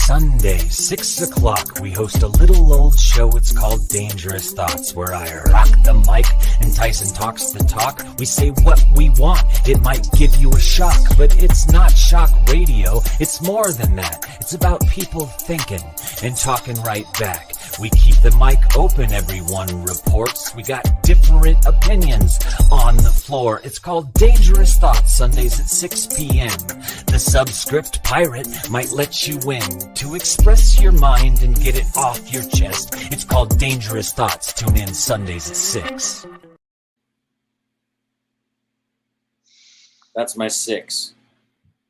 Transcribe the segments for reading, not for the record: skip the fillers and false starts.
Sunday, 6 o'clock, we host a little old show. It's called Dangerous Thoughts, where I rock the mic and Tyson talks the talk. We say what we want. It might give you a shock, but it's not shock radio. It's more than that. It's about people thinking and talking right back. We keep the mic open, everyone reports. We got different opinions on the floor. It's called Dangerous Thoughts, Sundays at 6 p.m. The subscript pirate might let you win to express your mind and get it off your chest. It's called Dangerous Thoughts. Tune in Sundays at 6. That's my 6.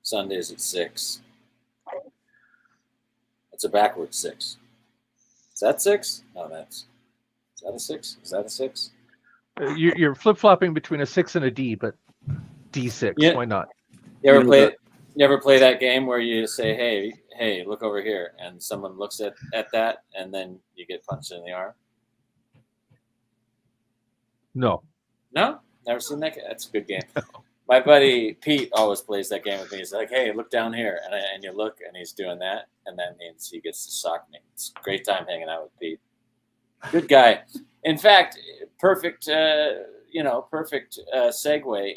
Sundays at 6. It's a backwards 6. Is that 6? No, is that a 6? Is that a 6? You're flip-flopping between a 6 and a D, but D6, yeah. Why not? You ever play that game where you say, hey, look over here, and someone looks at that, and then you get punched in the arm? No? Never seen that game? That's a good game. My buddy Pete always plays that game with me. He's like, hey, look down here. And you look, and he's doing that, and that means he gets to sock me. It's a great time hanging out with Pete. Good guy. In fact, perfect segue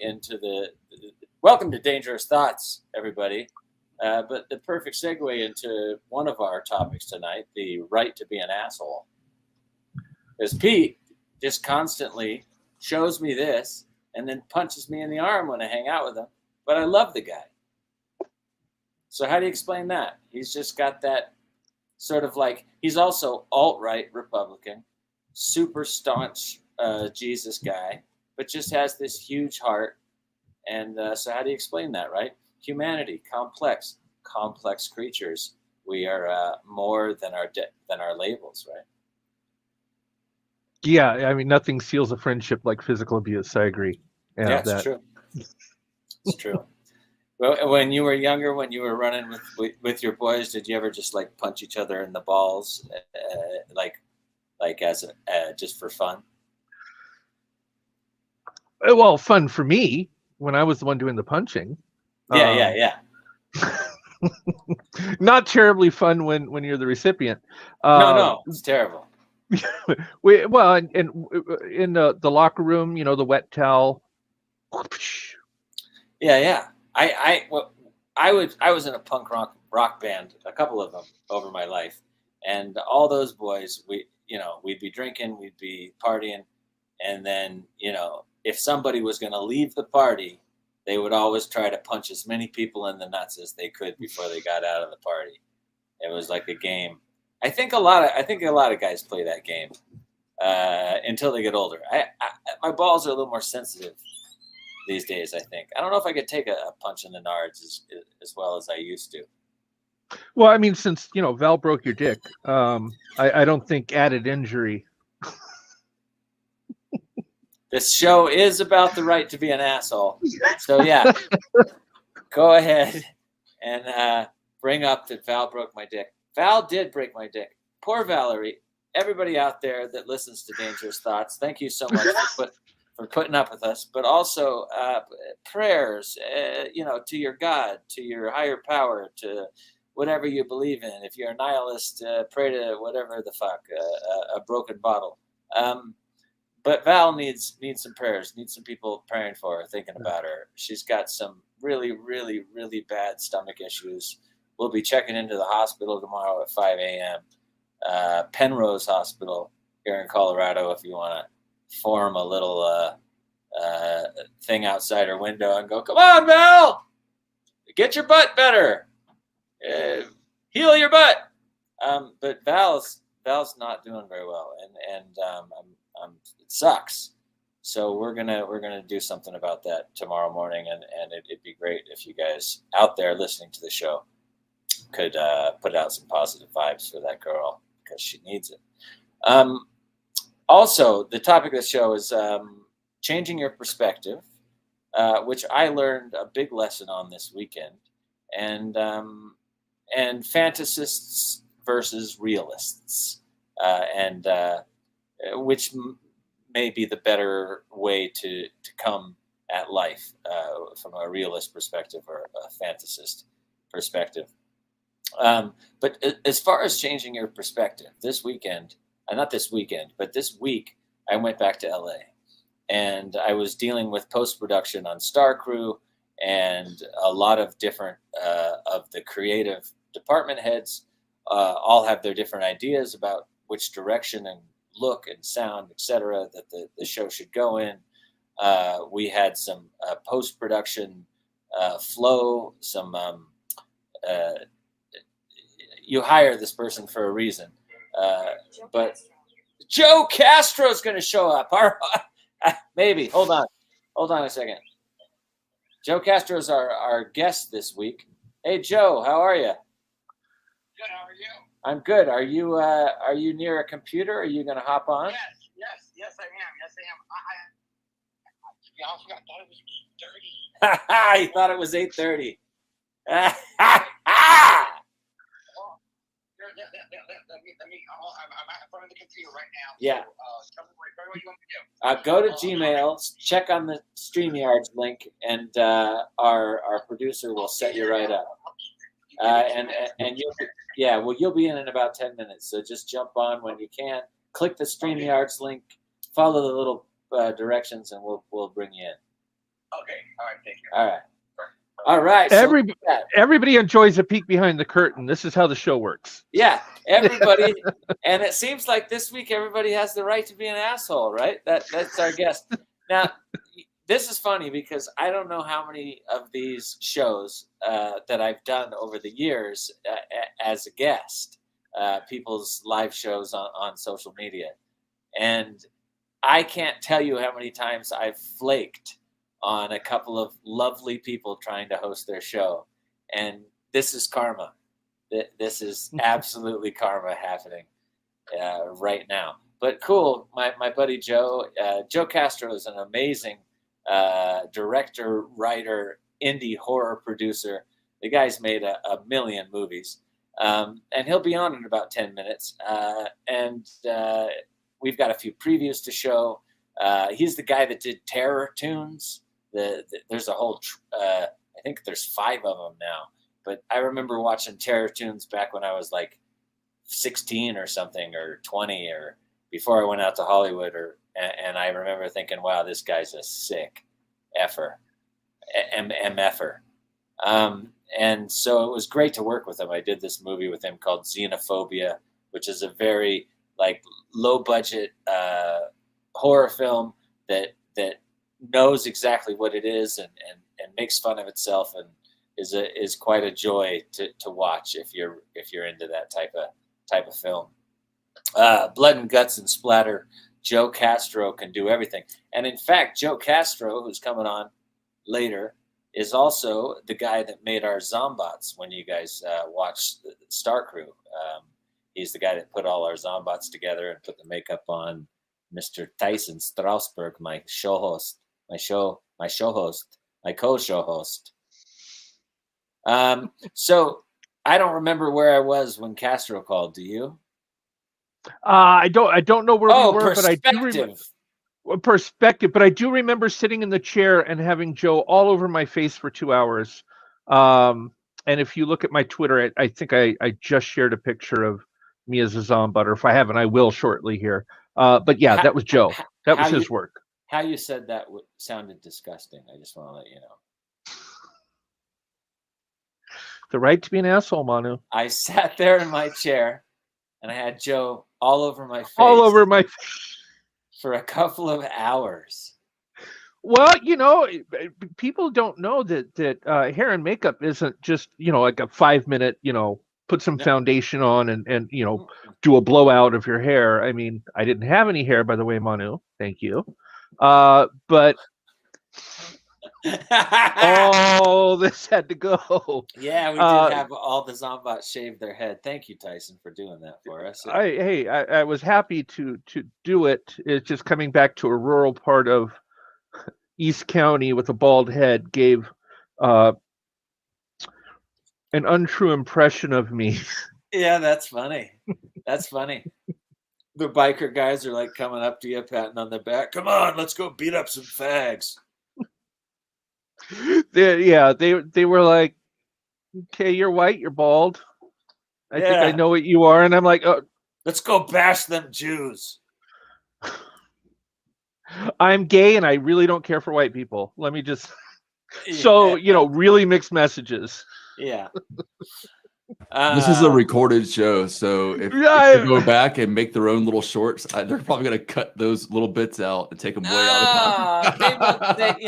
into the welcome to Dangerous Thoughts, everybody. But the perfect segue into one of our topics tonight, the right to be an asshole. Because Pete just constantly shows me this and then punches me in the arm when I hang out with him. But I love the guy. So how do you explain that? He's just got that sort of like, he's also alt-right Republican, super staunch Jesus guy, but just has this huge heart. And so how do you explain that, right? Humanity, complex creatures. We are more than our labels, right? Yeah, I mean, nothing seals a friendship like physical abuse. I agree. Yeah, it's true. It's true. Well, when you were younger, when you were running with your boys, did you ever just like punch each other in the balls, like as just for fun? Well, fun for me when I was the one doing the punching. Yeah. Not terribly fun when you're the recipient. No, it's terrible. In the locker room, the wet towel. Yeah. I was in a punk rock band, a couple of them over my life, and all those boys, we'd be drinking, we'd be partying, and then if somebody was going to leave the party, they would always try to punch as many people in the nuts as they could before they got out of the party. It was like a game. I think a lot of guys play that game until they get older. My balls are a little more sensitive these days, I think. I don't know if I could take a punch in the nards as well as I used to. Well, I mean, since Val broke your dick, I don't think added injury. This show is about the right to be an asshole. So yeah, go ahead and bring up that Val broke my dick. Val did break my dick. Poor Valerie. Everybody out there that listens to Dangerous Thoughts, thank you so much for putting up with us. But also prayers, to your God, to your higher power, to whatever you believe in. If you're a nihilist, pray to whatever the fuck, a broken bottle. But Val needs some prayers, needs some people praying for her, thinking about her. She's got some really, really, really bad stomach issues. We'll be checking into the hospital tomorrow at 5 a.m. Penrose Hospital here in Colorado if you want to form a little thing outside her window and go, come on, Val! Get your butt better! Heal your butt! But Val's not doing very well, and it sucks. So we're gonna do something about that tomorrow morning, and it'd be great if you guys out there listening to the show could put out some positive vibes for that girl because she needs it. Also, the topic of the show is changing your perspective, which I learned a big lesson on this weekend, and fantasists versus realists, and which may be the better way to come at life from a realist perspective or a fantasist perspective. But as far as changing your perspective, this weekend, not this weekend, but this week, I went back to LA and I was dealing with post-production on Star Crew and a lot of different of the creative department heads all have their different ideas about which direction and look and sound, etc., that the show should go in. We had some post-production flow, some you hire this person for a reason. But Joe Castro is going to show up. Maybe. Hold on a second. Joe Castro is our guest this week. Hey, Joe, how are you? Good. How are you? I'm good. Are you near a computer? Are you going to hop on? Yes, I am. To be honest with you, I thought it was 8:30. You thought it was 8:30. I'm in front of the computer right now. Yeah. So, tell me what you want me to do. Go to Gmail, check on the StreamYards link, and our producer will set you right up. And you'll be in about 10 minutes. So just jump on when you can. Click the StreamYards link, follow the little directions, and we'll bring you in. Okay. All right. Thank you. All right. Everybody enjoys a peek behind the curtain. This is how the show works. Yeah, everybody. And it seems like this week everybody has the right to be an asshole, right? That's our guest. Now, this is funny because I don't know how many of these shows that I've done over the years as a guest, people's live shows on social media. And I can't tell you how many times I've flaked on a couple of lovely people trying to host their show. And this is karma. This is absolutely karma happening right now. But cool, my buddy Joe Castro is an amazing director, writer, indie horror producer. The guy's made a million movies. And he'll be on in about 10 minutes. And we've got a few previews to show. He's the guy that did Terror Tunes. There's a whole, I think there's 5 of them now. But I remember watching Terror Tunes back when I was like 16 or something, or 20, or before I went out to Hollywood. And I remember thinking, wow, this guy's a sick effer, MFer. And so it was great to work with him. I did this movie with him called Xenophobia, which is a very like low budget horror film that knows exactly what it is and makes fun of itself and is quite a joy to watch if you're into that type of film. Blood and guts and splatter. Joe Castro can do everything. And in fact, Joe Castro, who's coming on later, is also the guy that made our Zombots when you guys watched the Star Crew. He's the guy that put all our Zombots together and put the makeup on Mr. Tyson Strasberg, my co-show host. So I don't remember where I was when Castro called. Do you? I don't know where we were, but I do remember perspective. But I do remember sitting in the chair and having Joe all over my face for 2 hours. And if you look at my Twitter, I think I just shared a picture of me as a Zombot, or if I haven't, I will shortly here. But yeah, that was Joe. That was his work. How you said that sounded disgusting. I just want to let you know. The right to be an asshole, Manu. I sat there in my chair and I had Joe all over my face. All over my face. For a couple of hours. Well, people don't know that hair and makeup isn't just, like a 5-minute, put some foundation on and do a blowout of your hair. I mean, I didn't have any hair, by the way, Manu. Thank you. But all this had to go. Yeah, we did have all the Zombots shave their head. Thank you, Tyson, for doing that for us. I was happy to do it. It's just coming back to a rural part of East County with a bald head gave an untrue impression of me. Yeah, that's funny. That's funny. The biker guys are like coming up to you, patting on the back. Come on, let's go beat up some fags. They were like, okay, you're white, you're bald. I think I know what you are. And I'm like, oh, let's go bash them Jews. I'm gay and I really don't care for white people. Let me just, so, really mixed messages. Yeah. This is a recorded show, so if they go back and make their own little shorts, they're probably going to cut those little bits out and take them way out of context.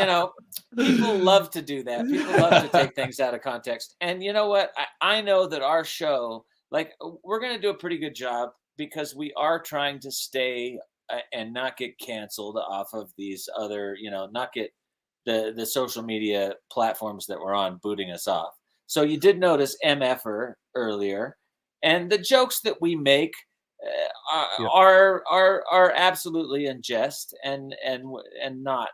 People love to do that. People love to take things out of context. And you know what? I know that our show, like, we're going to do a pretty good job because we are trying to stay and not get canceled off of these other, not get the social media platforms that we're on booting us off. So you did notice MFer earlier, and the jokes that we make are absolutely in jest and not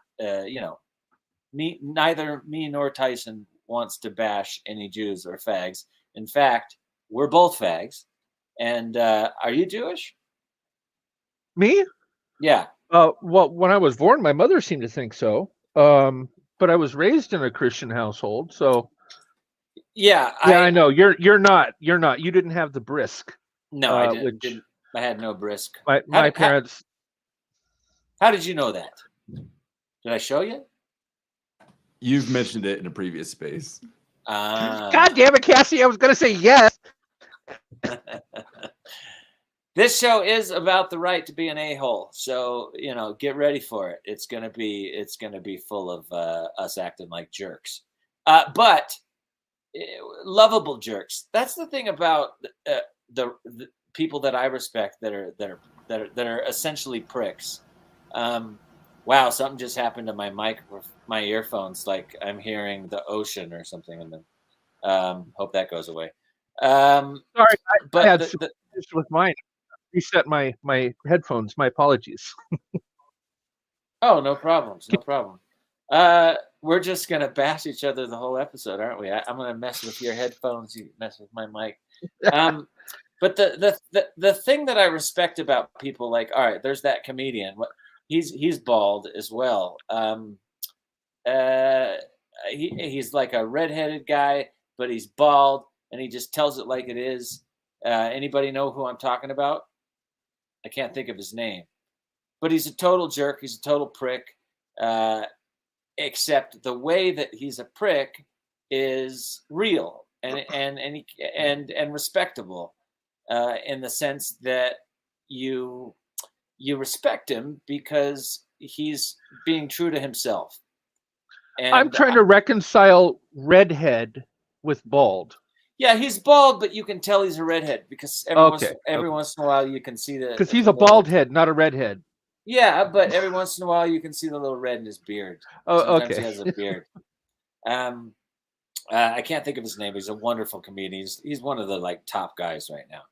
neither me nor Tyson wants to bash any Jews or fags. In fact, we're both fags. And are you Jewish? Me? Yeah. Well, when I was born, my mother seemed to think so. But I was raised in a Christian household, so. Yeah, I know you're not. You didn't have the brisk. No, I didn't. I had no brisk. My parents. How did you know that? Did I show you? You've mentioned it in a previous space. God damn it, Cassie! I was going to say yes. This show is about the right to be an a-hole, so get ready for it. It's gonna be full of us acting like jerks, but lovable jerks. That's the thing about the people that I respect that are essentially pricks. Wow, something just happened to my mic, my earphones. Like I'm hearing the ocean or something in them. Hope that goes away. Sorry, I had some issues with mine. Reset my headphones. My apologies. Oh, no problems. No problem. We're just gonna bash each other the whole episode, aren't we? I'm gonna mess with your headphones. You mess with my mic. But the thing that I respect about people, like, all right, there's that comedian. He's bald as well. He's like a redheaded guy, but he's bald, and he just tells it like it is. Anybody know who I'm talking about? I can't think of his name, but he's a total jerk. He's a total prick. Except the way that he's a prick is real and respectable, in the sense that you respect him because he's being true to himself. And I'm trying to reconcile redhead with bald. Yeah, he's bald, but you can tell he's a redhead because every once in a while you can see because he's a bald head, not a redhead. Yeah, but every once in a while you can see the little red in his beard. Sometimes he has a beard. I can't think of his name. He's a wonderful comedian. He's one of the top guys right now.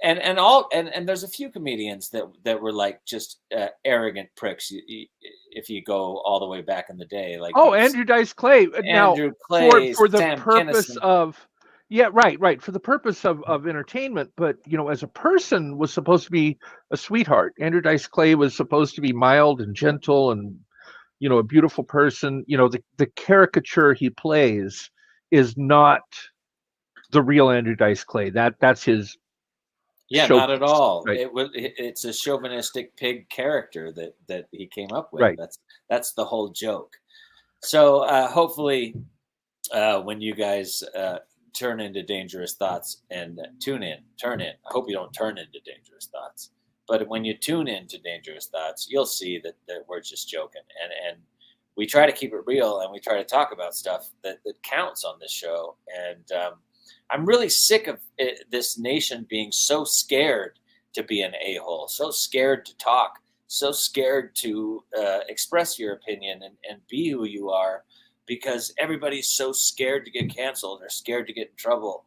And there's a few comedians that were just arrogant pricks. If you go all the way back in the day, Andrew Dice Clay. Andrew Clay, for the Sam purpose Kinison. of. Yeah, right. For the purpose of entertainment, but as a person was supposed to be a sweetheart. Andrew Dice Clay was supposed to be mild and gentle and a beautiful person. The caricature he plays is not the real Andrew Dice Clay. That's his. Yeah, not at all. Right. It's a chauvinistic pig character that he came up with. Right. That's the whole joke. So hopefully, when you guys turn into Dangerous Thoughts and turn in. I hope you don't turn into Dangerous Thoughts. But when you tune into Dangerous Thoughts, you'll see that we're just joking. And we try to keep it real, and we try to talk about stuff that counts on this show. And I'm really sick of this nation being so scared to be an a-hole, so scared to talk, so scared to express your opinion and be who you are, because everybody's so scared to get canceled. They're scared to get in trouble.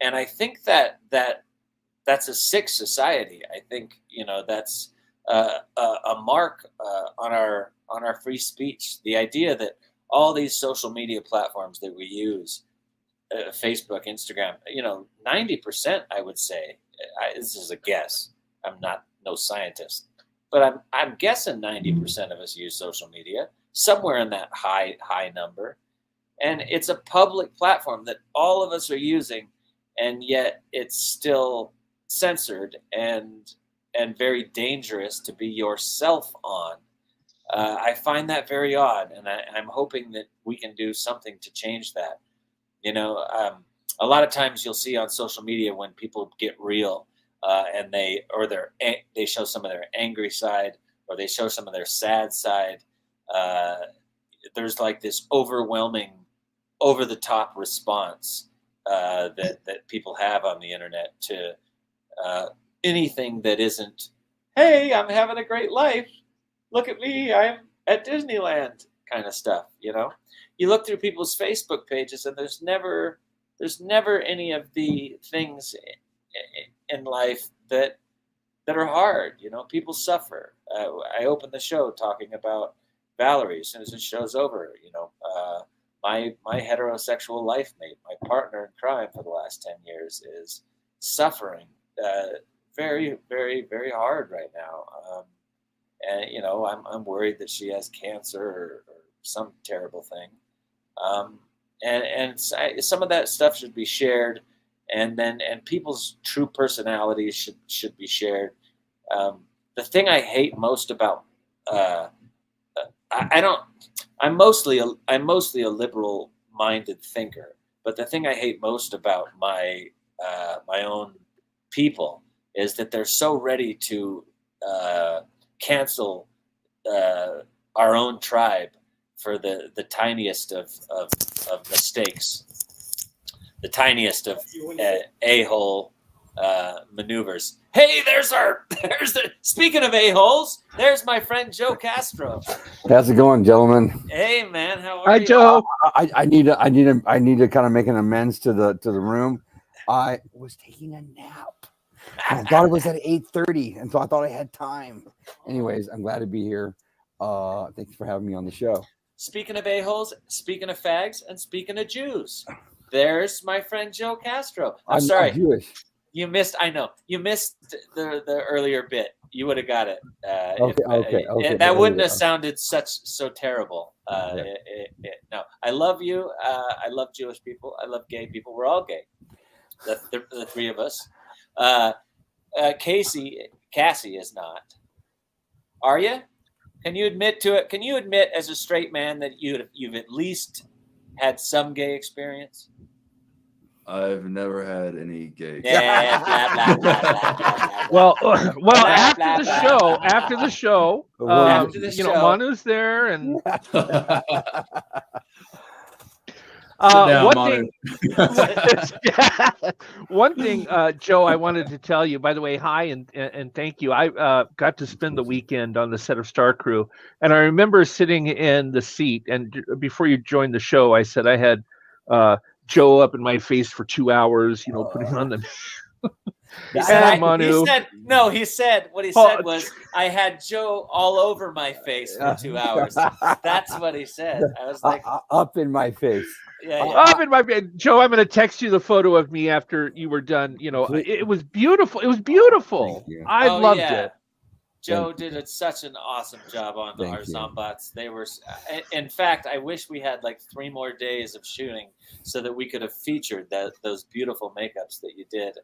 And I think that's a sick society. I think, that's a mark on our free speech. The idea that all these social media platforms that we use, Facebook, Instagram, 90%, I would say, this is a guess. I'm no scientist, but I'm guessing 90% of us use social media, somewhere in that high number. And it's a public platform that all of us are using, and yet it's still censored and very dangerous to be yourself on. I find that very odd, and I'm hoping that we can do something to change that. You know, a lot of times you'll see on social media when people get real, and they show some of their angry side, or they show some of their sad side. There's like this overwhelming, over-the-top response that people have on the internet to anything that isn't, hey, I'm having a great life. Look at me, I'm at Disneyland kind of stuff, you know? You look through people's Facebook pages and there's never any of the things in life that are hard, you know? People suffer. I opened the show talking about Valerie as soon as the show's over, you know? My heterosexual life mate, my partner in crime for the last 10 years is suffering very, very, very hard right now. And, you know, I'm worried that she has cancer or some terrible thing. And some of that stuff should be shared, and people's true personalities should be shared. The thing I hate most about I'm mostly a liberal-minded thinker, but the thing I hate most about my own people is that they're so ready to cancel our own tribe for the tiniest of mistakes, the tiniest of a-hole maneuvers. Hey, speaking of a-holes, there's my friend Joe Castro. How's it going, gentlemen? Hey, man, how are you? Hi, Joe. I need to kind of make an amends to the room. I was taking a nap. I thought it was at 8:30, and so I thought I had time. Anyways, I'm glad to be here. Thanks for having me on the show. Speaking of a-holes, speaking of fags, and speaking of Jews, there's my friend Joe Castro. I'm sorry. Not Jewish. You missed the earlier bit. You would have got it. Okay. That wouldn't have sounded so terrible. No, I love you. I love Jewish people. I love gay people. We're all gay. The three of us. Cassie is not. Are you? Can you admit to it? Can you admit as a straight man that you've at least had some gay experience? I've never had any gay. Yeah, blah, blah, blah, blah, blah, blah. Well, after the show, you know, Manu's there, and one thing, Joe, I wanted to tell you, by the way, hi and thank you. I got to spend the weekend on the set of Star Crew, and I remember sitting in the seat, and before you joined the show, I said I had Joe up in my face for 2 hours, you know, putting on the He said what he said was, I had Joe all over my face for 2 hours. That's what he said. I was like, up in my face. Yeah. Up in my face. Joe, I'm going to text you the photo of me after you were done. You know, it was beautiful. It was beautiful. I loved it. Joe did such an awesome job on our Zombots. They were, in fact, I wish we had like 3 more days of shooting so that we could have featured those beautiful makeups that you did.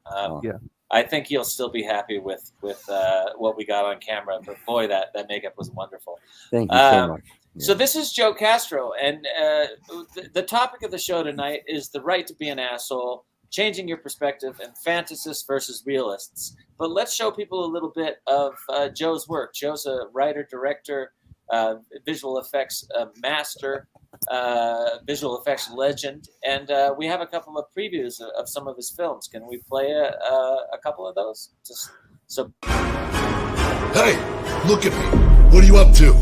I think you'll still be happy with what we got on camera. But boy, that makeup was wonderful. Thank you so much. Yeah. So this is Joe Castro, and the topic of the show tonight is the right to be an asshole, changing your perspective, and fantasists versus realists. But let's show people a little bit of Joe's work. Joe's a writer, director, visual effects master, visual effects legend, and we have a couple of previews of some of his films. Can we play a couple of those? Hey, look at me. What are you up to?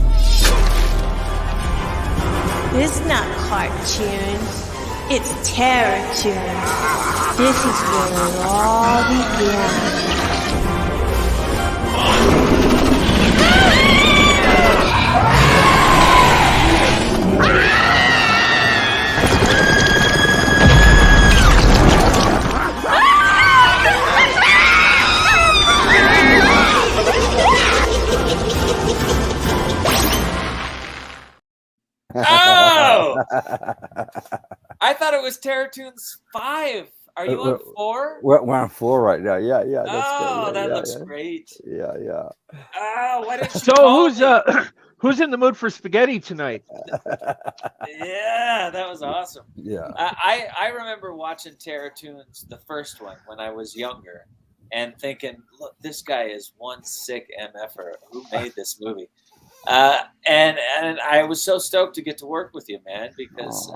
This is not cartoons. It's terror tunes. This is where it all began. Oh! it was Terror Tunes 5. Are you on 4? We're on 4 right now. Yeah. That's Oh, good. that looks great. Yeah. Oh, why didn't you So call me? who's in the mood for spaghetti tonight? Yeah, that was awesome. Yeah. I remember watching Terror Tunes, the first one, when I was younger, and thinking, look, this guy is one sick MFer. Who made this movie? And I was so stoked to get to work with you, man, because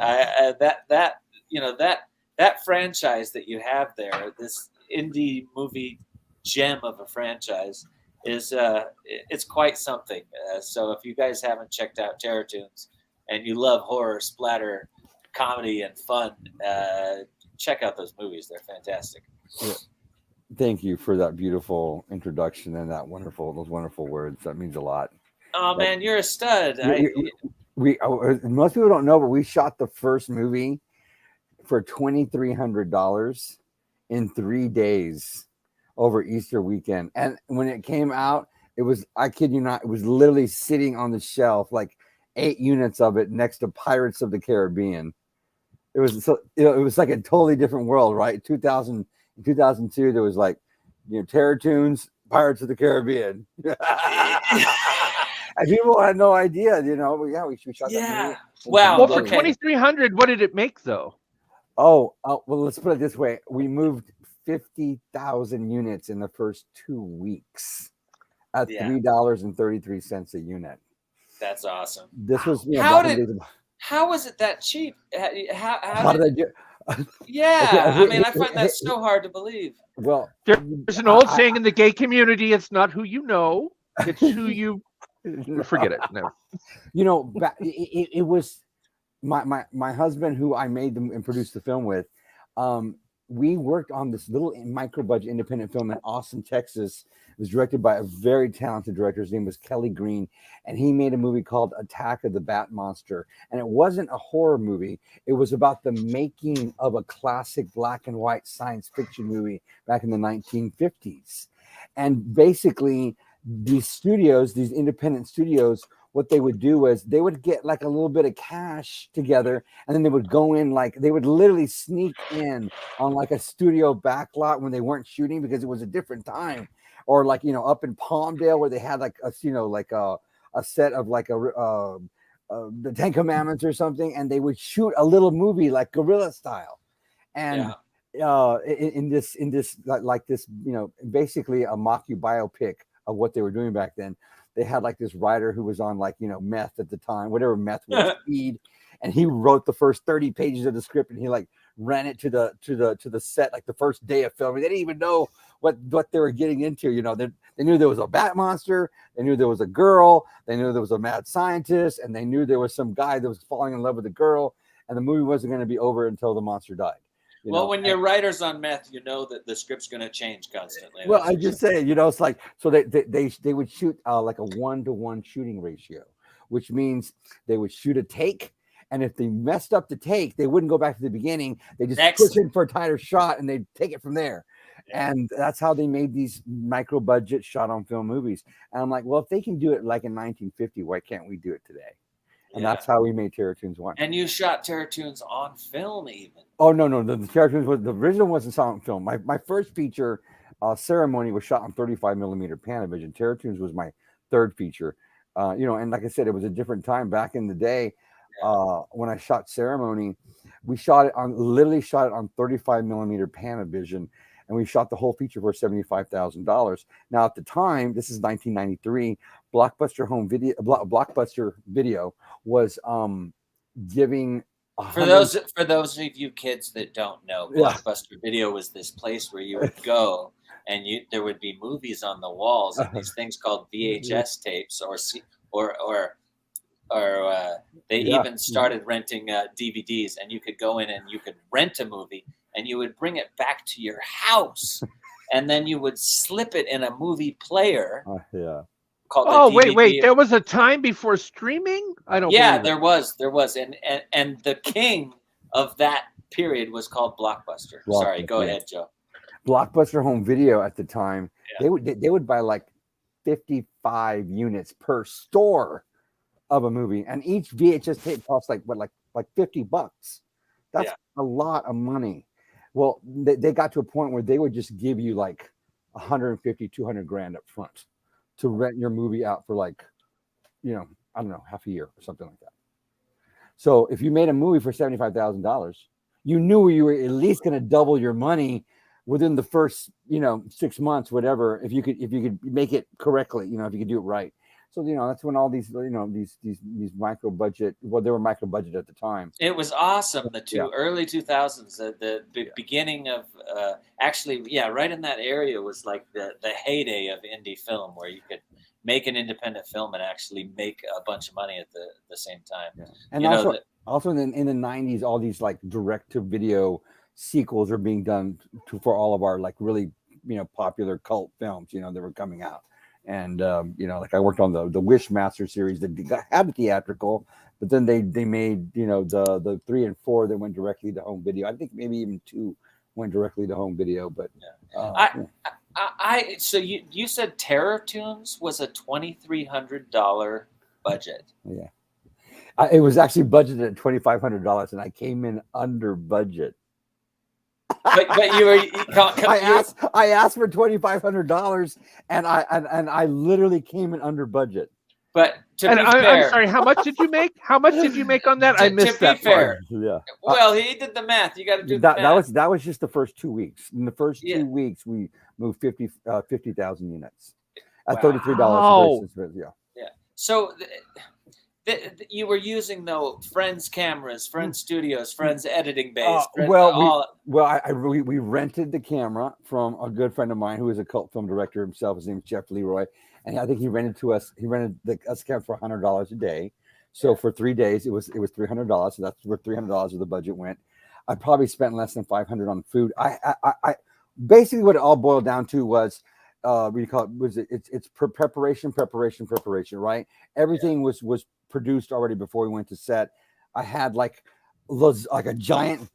that franchise that you have there, this indie movie gem of a franchise, is it's quite something. So if you guys haven't checked out Terror Tunes and you love horror, splatter, comedy, and fun, check out those movies. They're fantastic. Yeah. Thank you for that beautiful introduction and those wonderful words. That means a lot. Oh man, you're a stud. Most people don't know, but we shot the first movie for $2,300 in 3 days over Easter weekend. And when it came out, it was, I kid you not, it was literally sitting on the shelf, like 8 units of it next to Pirates of the Caribbean. It was it was like a totally different world, right? 2002, there was like, Terror Tunes, Pirates of the Caribbean. And people had no idea, we shot that movie. Wow. Well, for 2,300, what did it make though? Well, let's put it this way: we moved 50,000 units in the first 2 weeks at $3.33 a unit. That's awesome. This was how was it that cheap? How did I do? Yeah, Okay, I mean, I find that so hard to believe. Well, there's an old saying in the gay community: "It's not who you know, it's who you." Forget it. No. It was my husband who I made them and produced the film with. We worked on this little micro budget independent film in Austin, Texas. It was directed by a very talented director. His name was Kelly Green, and he made a movie called Attack of the Bat Monster. And it wasn't a horror movie. It was about the making of a classic black and white science fiction movie back in the 1950s. And basically, these independent studios, what they would do was they would get like a little bit of cash together, and then they would go in, like they would literally sneak in on like a studio backlot when they weren't shooting because it was a different time, or like up in Palmdale where they had like a set of like the Ten Commandments or something, and they would shoot a little movie like guerrilla style, and in this basically a mock-you biopic of what they were doing back then. They had like this writer who was on like meth at the time, whatever meth was, speed, and he wrote the first 30 pages of the script, and he like ran it to the set like the first day of filming. They didn't even know what they were getting into. They knew there was a bat monster, they knew there was a girl, they knew there was a mad scientist, and they knew there was some guy that was falling in love with a girl, and the movie wasn't going to be over until the monster died. When your writer's on meth, you know that the script's going to change constantly. Well, I just say, it's like, so they would shoot like a 1-to-1 shooting ratio, which means they would shoot a take, and if they messed up the take, they wouldn't go back to the beginning. They just push in for a tighter shot, and they'd take it from there. Yeah. And that's how they made these micro budget shot on film movies. And I'm like, well, if they can do it like in 1950, why can't we do it today? And that's how we made Terror Tunes 1. And you shot Terror Tunes on film even. Oh, no. The Terror Tunes the original wasn't shot on film. My first feature, Ceremony, was shot on 35 millimeter Panavision. Terror Tunes was my third feature. And like I said, it was a different time back in the day. When I shot Ceremony, we literally shot it on 35 millimeter Panavision, and we shot the whole feature for $75,000. Now, at the time, this is 1993, Blockbuster Video was giving. For those of you kids that don't know, Blockbuster Video was this place where you would go and there would be movies on the walls and these things called VHS tapes, or they even started renting DVDs, and you could go in and you could rent a movie and you would bring it back to your house, and then you would slip it in a movie player. Oh, wait! There was a time before streaming. I don't. Yeah, there was, and the king of that period was called Blockbuster. Sorry, go ahead, Joe. Blockbuster Home Video at the time, they would buy like 55 units per store of a movie, and each VHS tape cost like $50. That's a lot of money. Well, they got to a point where they would just give you like 150, 200 grand up front to rent your movie out for like, I don't know, half a year or something like that. So if you made a movie for $75,000, you knew you were at least going to double your money within the first, 6 months, whatever. If you could make it correctly, if you could do it right. So that's when all these these micro budget. Well, they were micro budget at the time. It was awesome. The early 2000s, the beginning of right in that area was like the heyday of indie film, where you could make an independent film and actually make a bunch of money at the same time. Yeah. And also in the 90s, all these like direct to video sequels are being done for all of our like really popular cult films that were coming out. And like I worked on the Wishmaster series that had the theatrical, but then they made the 3 and 4 that went directly to home video. I think maybe even 2 went directly to home video. But so you said Terror Tunes was a $2,300 budget. Yeah, it was actually budgeted at $2,500, and I came in under budget. But you were. I asked for $2,500, and I literally came in under budget. But I'm sorry. How much did you make? How much did you make on that? I missed that part. Yeah. Well, he did the math. You got to do the math. That was just the first 2 weeks. In the first 2 weeks, we moved 50,000 units at $33. Yeah. So. You were using Friends cameras, Friends studios, Friends editing bays. We rented the camera from a good friend of mine who is a cult film director himself. His name is Jeff Leroy, and I think he rented us camera for $100 a day. So for 3 days, it was $300. So that's where $300 of the budget went. I probably spent less than $500 on food. I basically what it all boiled down to was. It's preparation, right? Everything was produced already before we went to set. I had like a giant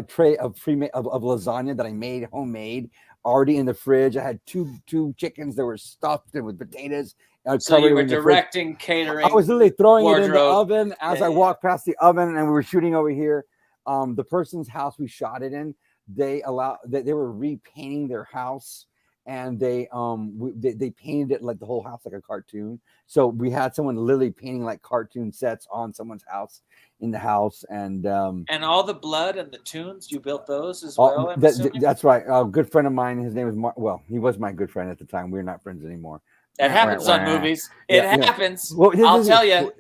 tray of lasagna that I made homemade already in the fridge. I had two chickens that were stuffed with potatoes. So you were directing, catering. I was literally throwing it in the oven as I walked past the oven, and we were shooting over here. The person's house we shot it in, they were repainting their house. And they painted it like the whole house like a cartoon. So we had someone literally painting like cartoon sets on someone's house in the house, and all the blood and the tunes, you built those as well. That's right. A good friend of mine. His name was he was my good friend at the time. We're not friends anymore. That happens on movies. It happens. Well, I'll tell you.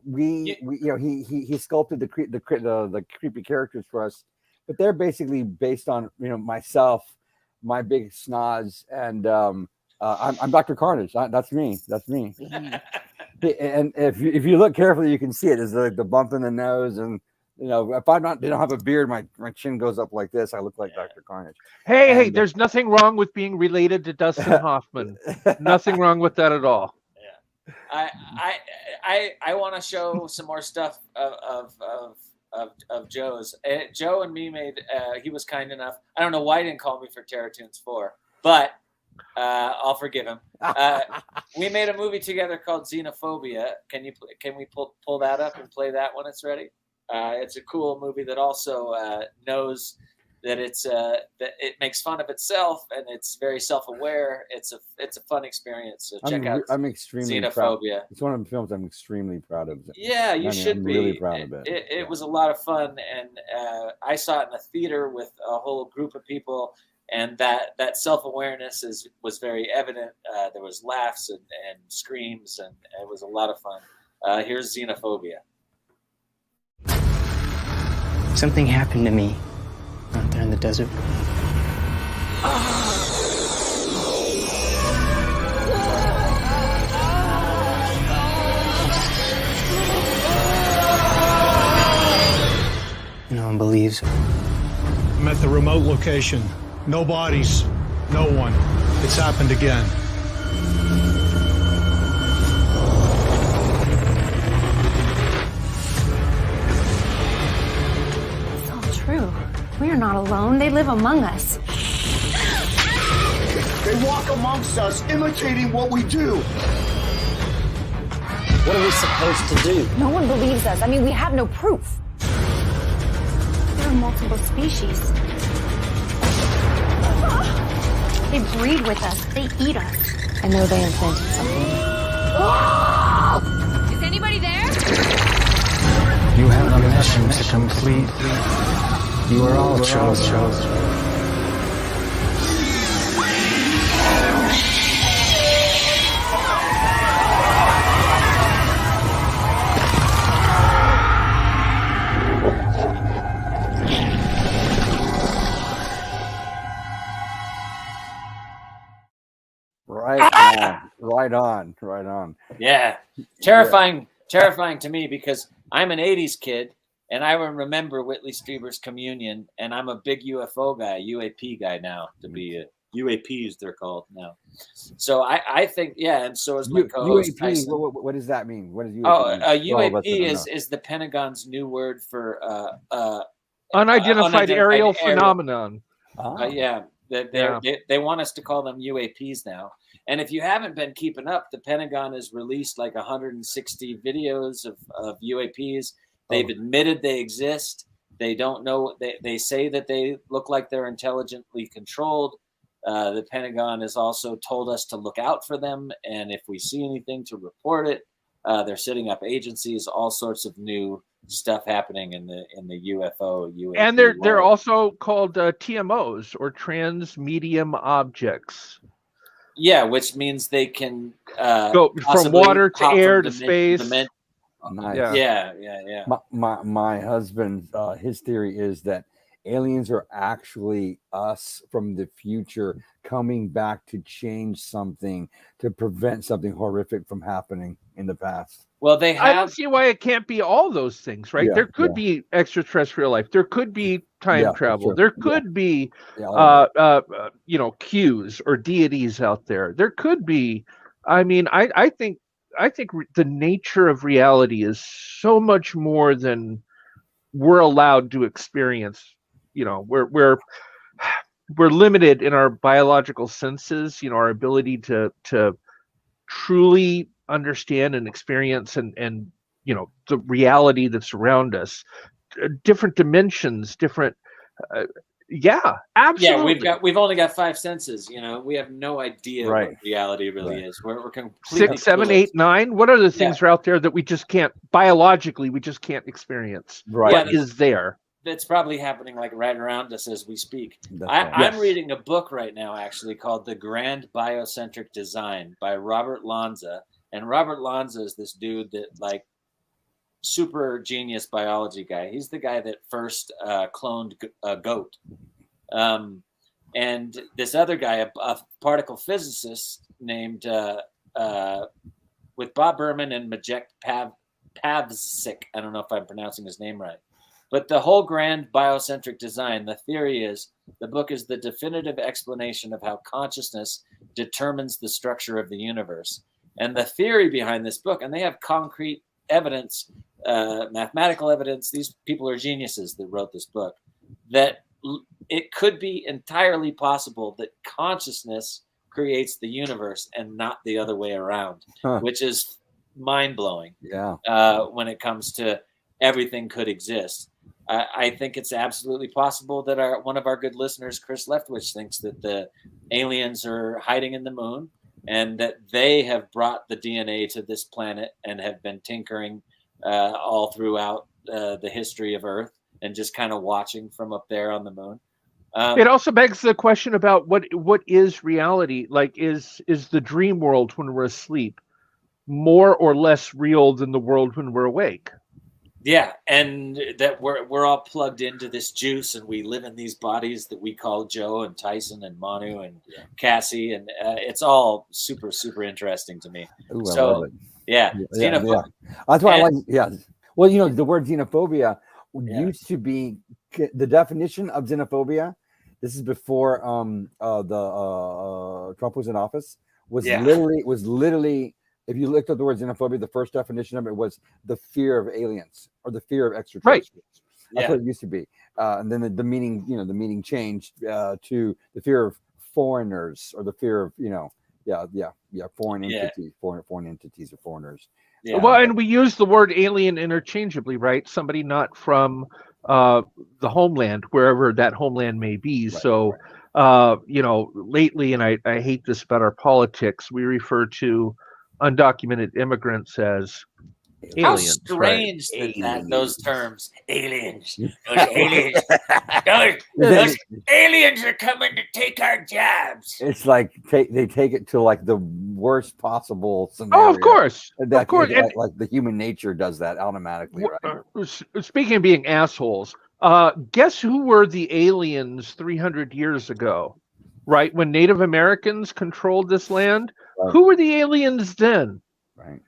He sculpted the creepy characters for us, but they're basically based on myself. My big snoz, and I'm Dr. Carnage. That's me. And if you look carefully, you can see it. There's like the bump in the nose, and if they don't have a beard, my chin goes up like this. I look like Dr. Carnage. Hey, there's nothing wrong with being related to Dustin Hoffman. Nothing wrong with that at all. Yeah, I want to show some more stuff of Joe's. Joe and me made. He was kind enough. I don't know why he didn't call me for Terror Tunes 4, but I'll forgive him. We made a movie together called Xenophobia. Can we pull that up and play that when it's ready? It's a cool movie that also knows that that it makes fun of itself, and it's very self-aware. It's a fun experience. So check out. I'm extremely Xenophobia. Proud. It's one of the films I'm extremely proud of. Yeah, you should I'm be. Really proud of it. It was a lot of fun, and I saw it in a theater with a whole group of people, and that self-awareness was very evident. There was laughs and screams, and it was a lot of fun. Here's Xenophobia. Something happened to me out there in the desert. No one believes. I'm at the remote location. No bodies, no one. It's happened again. It's all true. We are not alone. They live among us. They walk amongst us, imitating what we do. What are we supposed to do? No one believes us. I mean, we have no proof. have multiple species. They breed with us. They eat us. I know they implanted something. Is anybody there? You have a mission to complete. You are all chosen. Right on. Yeah. Terrifying to me because I'm an 80s kid and I remember Whitley Strieber's Communion, and I'm a big UFO guy, UAP guy now, to be UAPs they're called now. So I think, and so is my co-host UAP, Tyson. what does that mean? What is UAP? UAP is the Pentagon's new word for unidentified aerial phenomenon. They want us to call them UAPs now. And if you haven't been keeping up, the Pentagon has released like 160 videos of UAPs. They've admitted they exist. They don't know. They say that they look like they're intelligently controlled. The Pentagon has also told us to look out for them, and if we see anything, to report it. They're setting up agencies, all sorts of new stuff happening in the UFO. UAP and they're also called TMOs, or trans-medium objects. Yeah, which means they can go from water to air to space. Nice. Yeah. My husband, his theory is that aliens are actually us from the future coming back to change something, to prevent something horrific from happening in the past. Well, they have. I don't see why it can't be all those things, right? There could be extraterrestrial life. There could be time travel. Sure. There could be, cues or deities out there. There could be. I mean, I think the nature of reality is so much more than we're allowed to experience. We're limited in our biological senses. Our ability to truly understand and experience and the reality that's around us, different dimensions, different absolutely. We've only got 5 senses. We have no idea what reality really is. We're completely 6, 7, 8, 9. What other things are out there that we just can't biologically experience? What is there? That's probably happening like right around us as we speak. I'm reading a book right now, actually, called The Grand Biocentric Design by Robert Lanza. And Robert Lanza is this dude that super genius biology guy. He's the guy that first cloned a goat. And this other guy, a particle physicist named with Bob Berman and Maciej Pawczyk. I don't know if I'm pronouncing his name right. But the whole Grand Biocentric Design, the theory is, the book is the definitive explanation of how consciousness determines the structure of the universe. And the theory behind this book, and they have concrete evidence, mathematical evidence, these people are geniuses that wrote this book, that it could be entirely possible that consciousness creates the universe and not the other way around, which is mind-blowing when it comes to everything could exist. I think it's absolutely possible that one of our good listeners, Chris Leftwich, thinks that the aliens are hiding in the moon and that they have brought the DNA to this planet and have been tinkering all throughout the history of Earth and just kind of watching from up there on the moon. It also begs the question about what is reality? Like, is the dream world when we're asleep more or less real than the world when we're awake? Yeah, and that we're all plugged into this juice, and we live in these bodies that we call Joe and Tyson and Manu and Cassie, and it's all super, super interesting to me. Ooh, so, I love it. xenophobia. That's why I like. Yeah, well, the word xenophobia used to be the definition of xenophobia. This is before Trump was in office. Was literally. If you looked at the word xenophobia, the first definition of it was the fear of aliens or the fear of extraterrestrials. That's what it used to be. And then the meaning, the meaning changed to the fear of foreigners or the fear of, foreign entities, foreign entities or foreigners. Yeah. Well, and we use the word alien interchangeably, right? Somebody not from the homeland, wherever that homeland may be. Right, So, lately, and I hate this about our politics, we refer to undocumented immigrants as How aliens, right? strange that those terms, aliens, those aliens, those aliens are coming to take our jobs. It's like they take it to like the worst possible scenario. Oh, of course, of course. Like the human nature does that automatically, right? Speaking of being assholes, guess who were the aliens 300 years ago? Right, when Native Americans controlled this land, who were the aliens then? Right.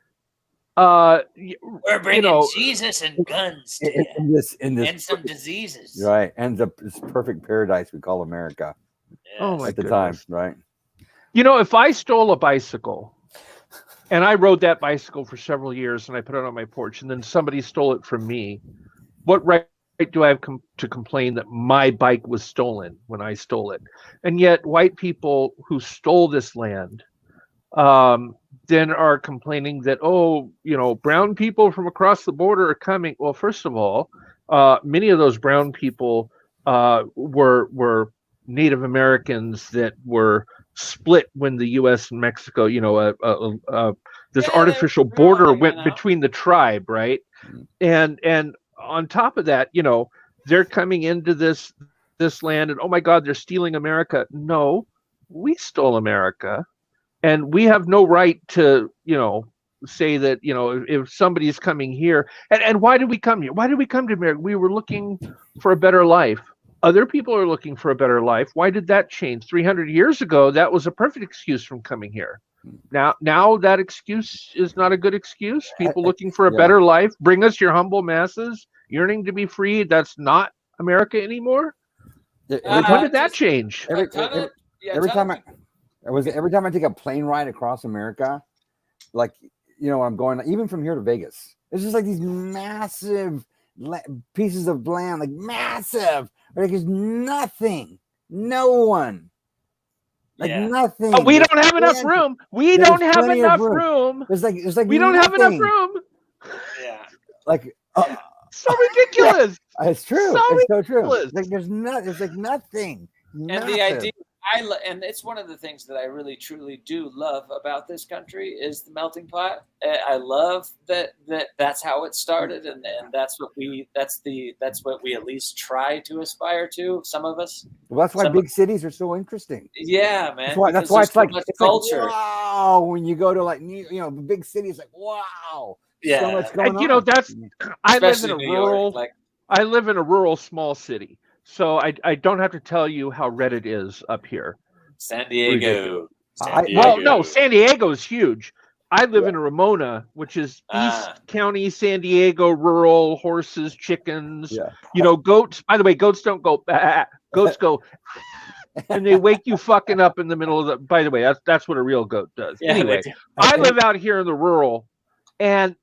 We're bringing Jesus and guns to you, and some diseases. Right, and this perfect paradise we call America. Yes. Oh my at the goodness. time, right? If I stole a bicycle and I rode that bicycle for several years and I put it on my porch and then somebody stole it from me, what right do I have to complain that my bike was stolen when I stole it? And yet white people who stole this land then are complaining that, brown people from across the border are coming. Well, first of all, many of those brown people were Native Americans that were split when the U.S. and Mexico, this artificial border went between the tribe, right? And on top of that, they're coming into this land and, oh my God, they're stealing America. No, we stole America. And we have no right to, say that, if somebody's coming here. And why did we come here? Why did we come to America? We were looking for a better life. Other people are looking for a better life. Why did that change? 300 years ago, that was a perfect excuse from coming here. Now that excuse is not a good excuse. People looking for a better life. Bring us your humble masses, yearning to be free. That's not America anymore. When did that change? Every time I take a plane ride across America, like, I'm going, even from here to Vegas, it's just like these massive pieces of land, like massive. Like there's nothing, no one, nothing. Oh, we don't have enough room. We don't have enough room. There's like we don't have enough room. Yeah, like so ridiculous. It's true. It's so true. Like there's like nothing. And the idea. And it's one of the things that I really truly do love about this country is the melting pot. I love that's how it started, and that's what we at least try to aspire to. Some of us. Well, that's why big cities are so interesting. Yeah, man. That's why it's like culture. Like, wow, when you go to like the big cities, like wow. Yeah, so much going on. That's I live in a rural. I live in a rural small city. So I don't have to tell you how red it is up here. San Diego. Well, no, San Diego is huge. I live in Ramona, which is East County, San Diego, rural, horses, chickens, goats. By the way, goats don't go, goats go, and they wake you fucking up in the middle of the, by the way, that's what a real goat does. Yeah, anyway, I live out here in the rural, and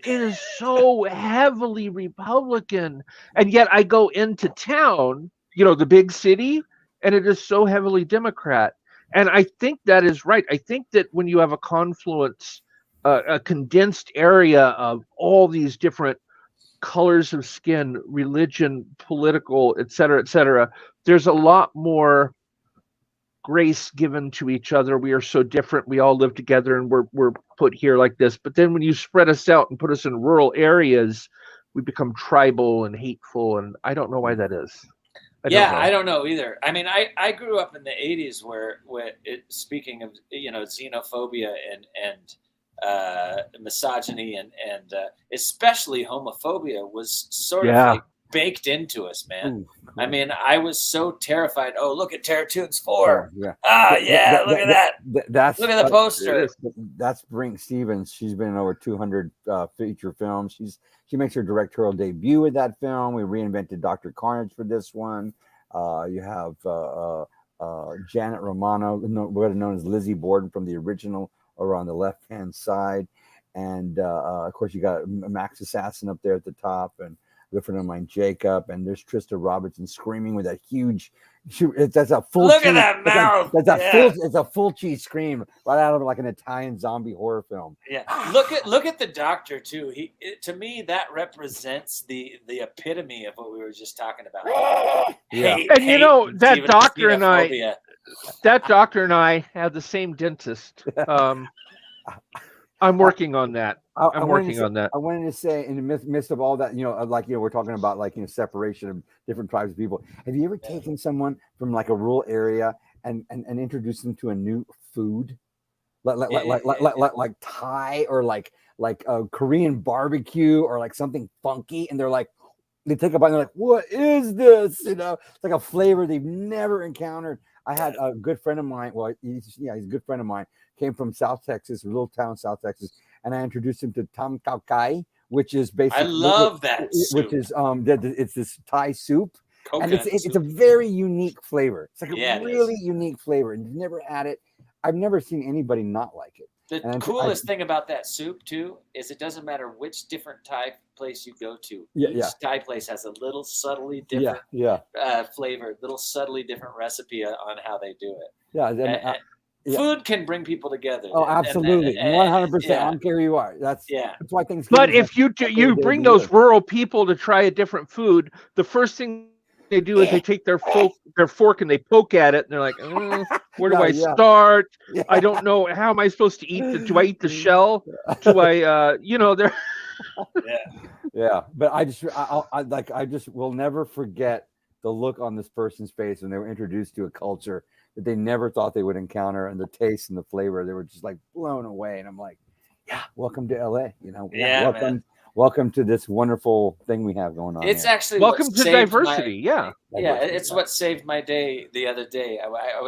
it is so heavily Republican, and yet I go into town, the big city, and it is so heavily Democrat. And I think that is right. I think that when you have a confluence, a condensed area of all these different colors of skin, religion, political, et cetera, there's a lot more grace given to each other. We are so different. We all live together and we're put here like this. But then when you spread us out and put us in rural areas, we become tribal and hateful. And I don't know why that is. I don't know either. I mean, I grew up in the 80s where speaking of, xenophobia and misogyny and especially homophobia was sort of like baked into us, man. Cool. I mean, I was so terrified. Oh, look at Terror Tunes 4. Look at that. Look at the poster. That's Brink Stevens. She's been in over 200 feature films. She makes her directorial debut with that film. We reinvented Dr. Carnage for this one. You have Janet Romano, better known as Lizzie Borden from the original, over on the left-hand side. And, of course, you got Max Assassin up there at the top. And good friend of mine, Jacob, and there's Trista Robertson screaming with that huge. That's a full. Look cheese, at that mouth. It's a full cheese scream right out of like an Italian zombie horror film. Yeah, look at the doctor too. To me that represents the epitome of what we were just talking about. Yeah, and that doctor and I have the same dentist. I'm working on that. I'm working on that. I wanted to say, in the midst of all that, we're talking about separation of different tribes of people. Have you ever taken someone from like a rural area and introduced them to a new food, like Thai or like a Korean barbecue or like something funky, and they take a bite and they're like, "What is this?" It's like a flavor they've never encountered. I had a good friend of mine. Well, he's a good friend of mine. Came from South Texas, a little town, South Texas, and I introduced him to M.KEY, which is basically I love that soup. Which is it's this Thai soup, Coconut and it's a very unique flavor. It's like a really unique flavor, and you've never had it. I've never seen anybody not like it. The coolest thing about that soup too is it doesn't matter which different Thai place you go to. Each Thai place has a little subtly different flavor, little subtly different recipe on how they do it. Food can bring people together. Oh, absolutely, 100%. I don't care who you are. That's why things. But if you bring those rural people to try a different food, the first thing they do is they take their fork and they poke at it, and they're like, "Where do I start? I don't know. How am I supposed to eat? Do I eat the shell? Do I? They're." Yeah. But I just will never forget the look on this person's face when they were introduced to a culture that they never thought they would encounter, and the taste and the flavor, they were just like blown away. And I'm like, yeah, welcome to LA. Welcome to this wonderful thing we have going on. It's here. Actually welcome to diversity. It's what saved my day the other day. I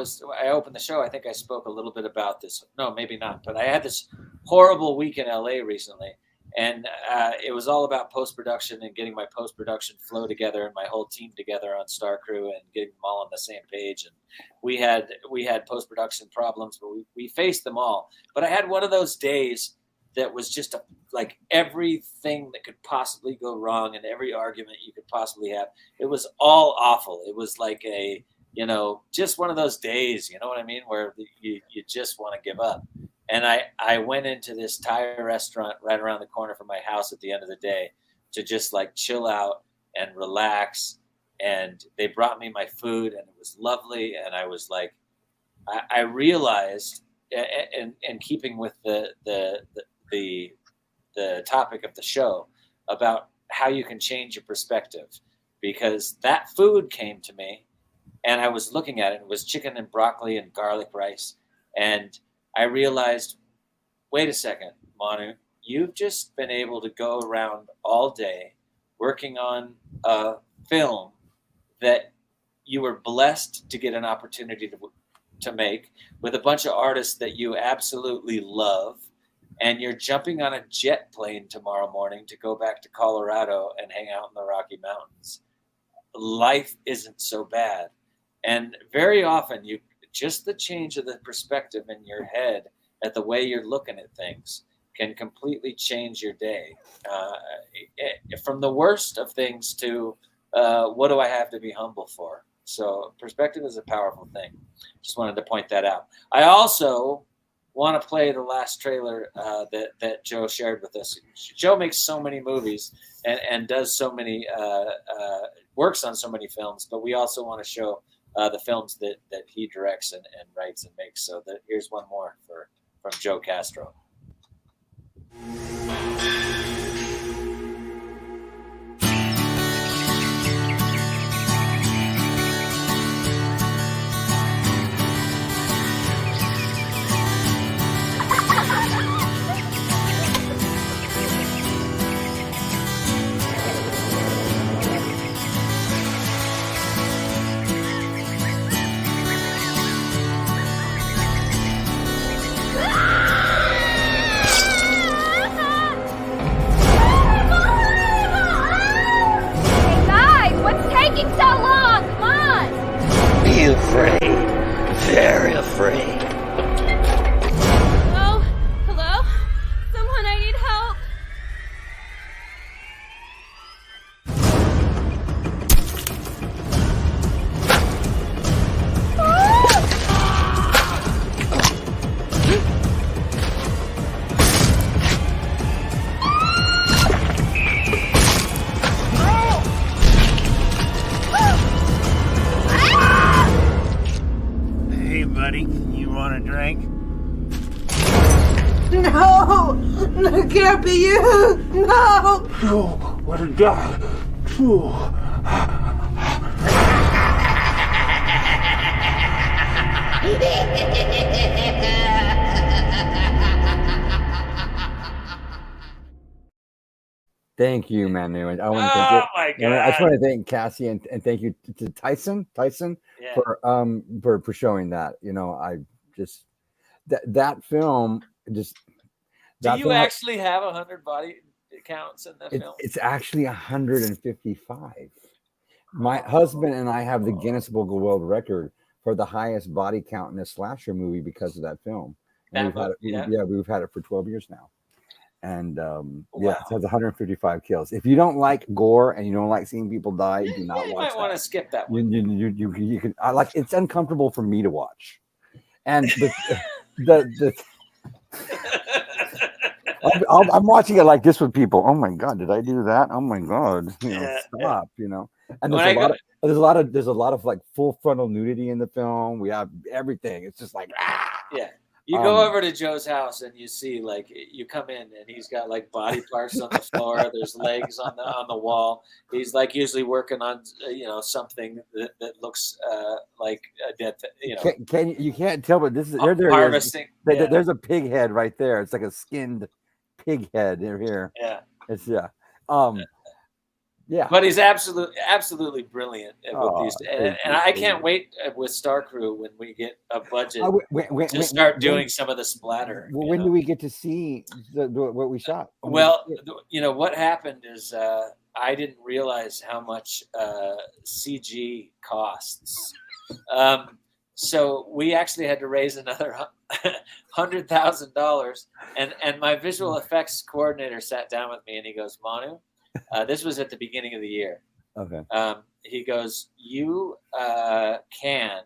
opened the show. I think I spoke a little bit about this. No, maybe not. But I had this horrible week in LA recently. And it was all about post-production and getting my post-production flow together and my whole team together on Star Crew and getting them all on the same page. And we had post-production problems, but we faced them all. But I had one of those days that was just like everything that could possibly go wrong and every argument you could possibly have. It was all awful. It was like just one of those days, you know what I mean, where you just want to give up. And I went into this Thai restaurant right around the corner from my house at the end of the day to just like chill out and relax. And they brought me my food and it was lovely. And I was like, I realized, and keeping with the topic of the show, about how you can change your perspective, because that food came to me and I was looking at it. It was chicken and broccoli and garlic rice. And I realized, wait a second, Manu, you've just been able to go around all day working on a film that you were blessed to get an opportunity to make with a bunch of artists that you absolutely love. And you're jumping on a jet plane tomorrow morning to go back to Colorado and hang out in the Rocky Mountains. Life isn't so bad. And very often just the change of the perspective in your head at the way you're looking at things can completely change your day. From the worst of things to what do I have to be humble for? So perspective is a powerful thing. Just wanted to point that out. I also want to play the last trailer that Joe shared with us. Joe makes so many movies and does so many, works on so many films, but we also want to show the films that he directs and writes and makes. So here's one more from Joe Castro. Very afraid. Hello? Hello? Someone, I need help. buddy. You want a drink? No! It can't be you! No! No, what a guy. Phew. Thank you, Manu. And I want to Oh my God! I just want to thank Cassie and thank you to Tyson Yeah. for showing that. You know, I just that film just. Do you actually have 100 body counts in that film? It's actually 155. My husband and I have the Guinness Book of World Record for the highest body count in a slasher movie because of that film. And we've had it for 12 years now. And it has 155 kills. If you don't like gore and you don't like seeing people die, do not watch. You might want to skip that one. You can. I like. It's uncomfortable for me to watch, and the I'm watching it like this with people. Oh my God, did I do that? Oh my God, stop. You know, and there's a lot of like full frontal nudity in the film. We have everything. It's just like You go over to Joe's house and you see, like, you come in and he's got like body parts on the floor. There's legs on the wall. He's like usually working on something that looks like a dead. You can't tell, but this is harvesting. There's a pig head right there. It's like a skinned pig head here. Yeah. It's But he's absolutely brilliant with these, and I can't wait with Star Crew when we get a budget to start doing some of the splatter. When do we get to see what we shot? Well, what happened is I didn't realize how much CG costs. So we actually had to raise another $100,000, and my visual effects coordinator sat down with me and he goes, Manu. This was at the beginning of the year. Okay. He goes, you can.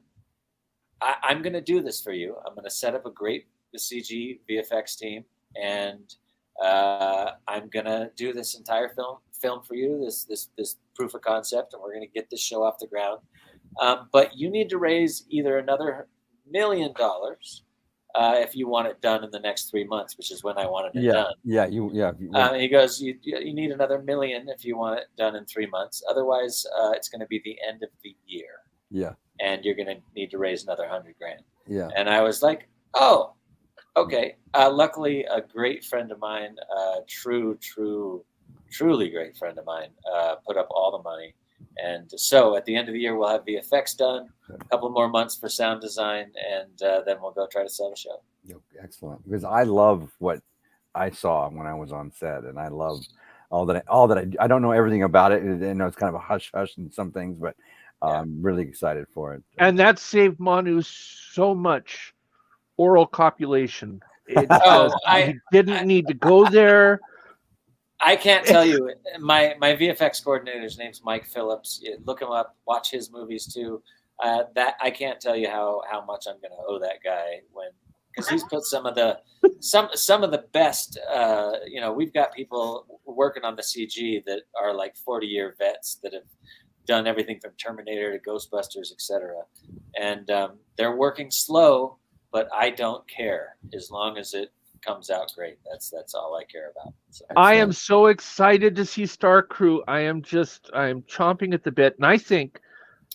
I'm going to do this for you. I'm going to set up a great CG VFX team, and I'm going to do this entire film for you. This proof of concept, and we're going to get this show off the ground. But you need to raise either another $1 million. If you want it done in the next 3 months, which is when I wanted it done. He goes, you need another $1 million if you want it done in 3 months. Otherwise, it's going to be the end of the year. Yeah. And you're going to need to raise another $100,000. Yeah. And I was like, oh, okay. Luckily, a great friend of mine, truly great friend of mine, put up all the money. And so at the end of the year, we'll have VFX done, a couple more months for sound design, and then we'll go try to sell the show. Excellent. Because I love what I saw when I was on set, and I love all that I don't know everything about it. I know it's kind of a hush in some things, but I'm really excited for it. And that saved Manu so much oral copulation. He didn't need to go there. I can't tell you. My VFX coordinator's name's Mike Phillips. Look him up. Watch his movies too. That I can't tell you how much I'm going to owe that guy because he's put some of the best. We've got people working on the CG that are like 40-year vets that have done everything from Terminator to Ghostbusters, etc. And they're working slow, but I don't care as long as it comes out great. That's all I care about. So, I am so excited to see Star Crew. I am chomping at the bit, and I think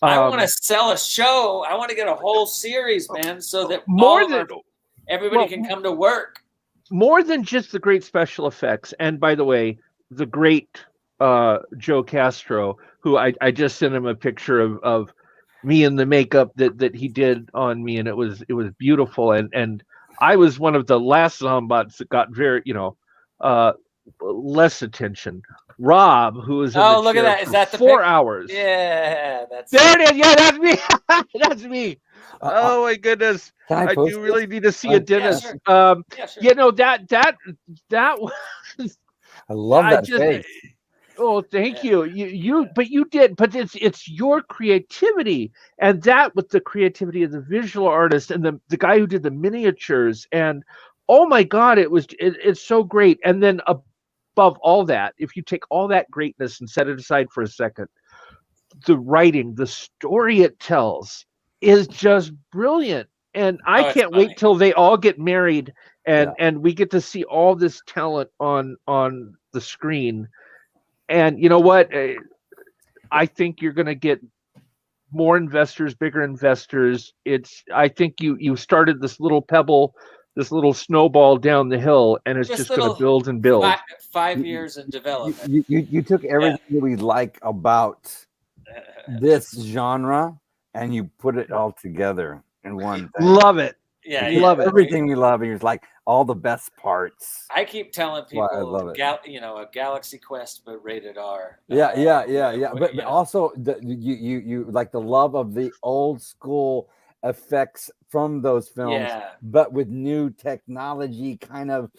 I want to sell a show. I want to get a whole series, man, so that everybody can come to work. More than just the great special effects, and by the way, the great Joe Castro, who I just sent him a picture of me and the makeup that he did on me, and it was beautiful, and I was one of the last Zombots that got very, less attention. Rob, who was in the look chair at that! Is that the 4 hours? Yeah, that's there. It is. Yeah, that's me. That's me. Oh my goodness! I do really need to see a dentist. Yeah, sure. That was. I love that face. Oh, thank you. But you did. But it's your creativity, and that with the creativity of the visual artist and the guy who did the miniatures, and oh my God, it's so great. And then above all that, if you take all that greatness and set it aside for a second, the writing, the story it tells is just brilliant. And I it's can't funny. wait till they all get married and we get to see all this talent on the screen. And you know what? I think you're going to get more investors, bigger investors. I think you started this little pebble, this little snowball down the hill, and it's just going to build and build. 5 years in development. You took everything that we like about this genre and you put it all together in one thing. Love it. Yeah, love it. Everything we love, and you're like all the best parts. I keep telling people, I love it. A Galaxy Quest, but rated R. But also you like the love of the old school effects from those films, but with new technology, kind of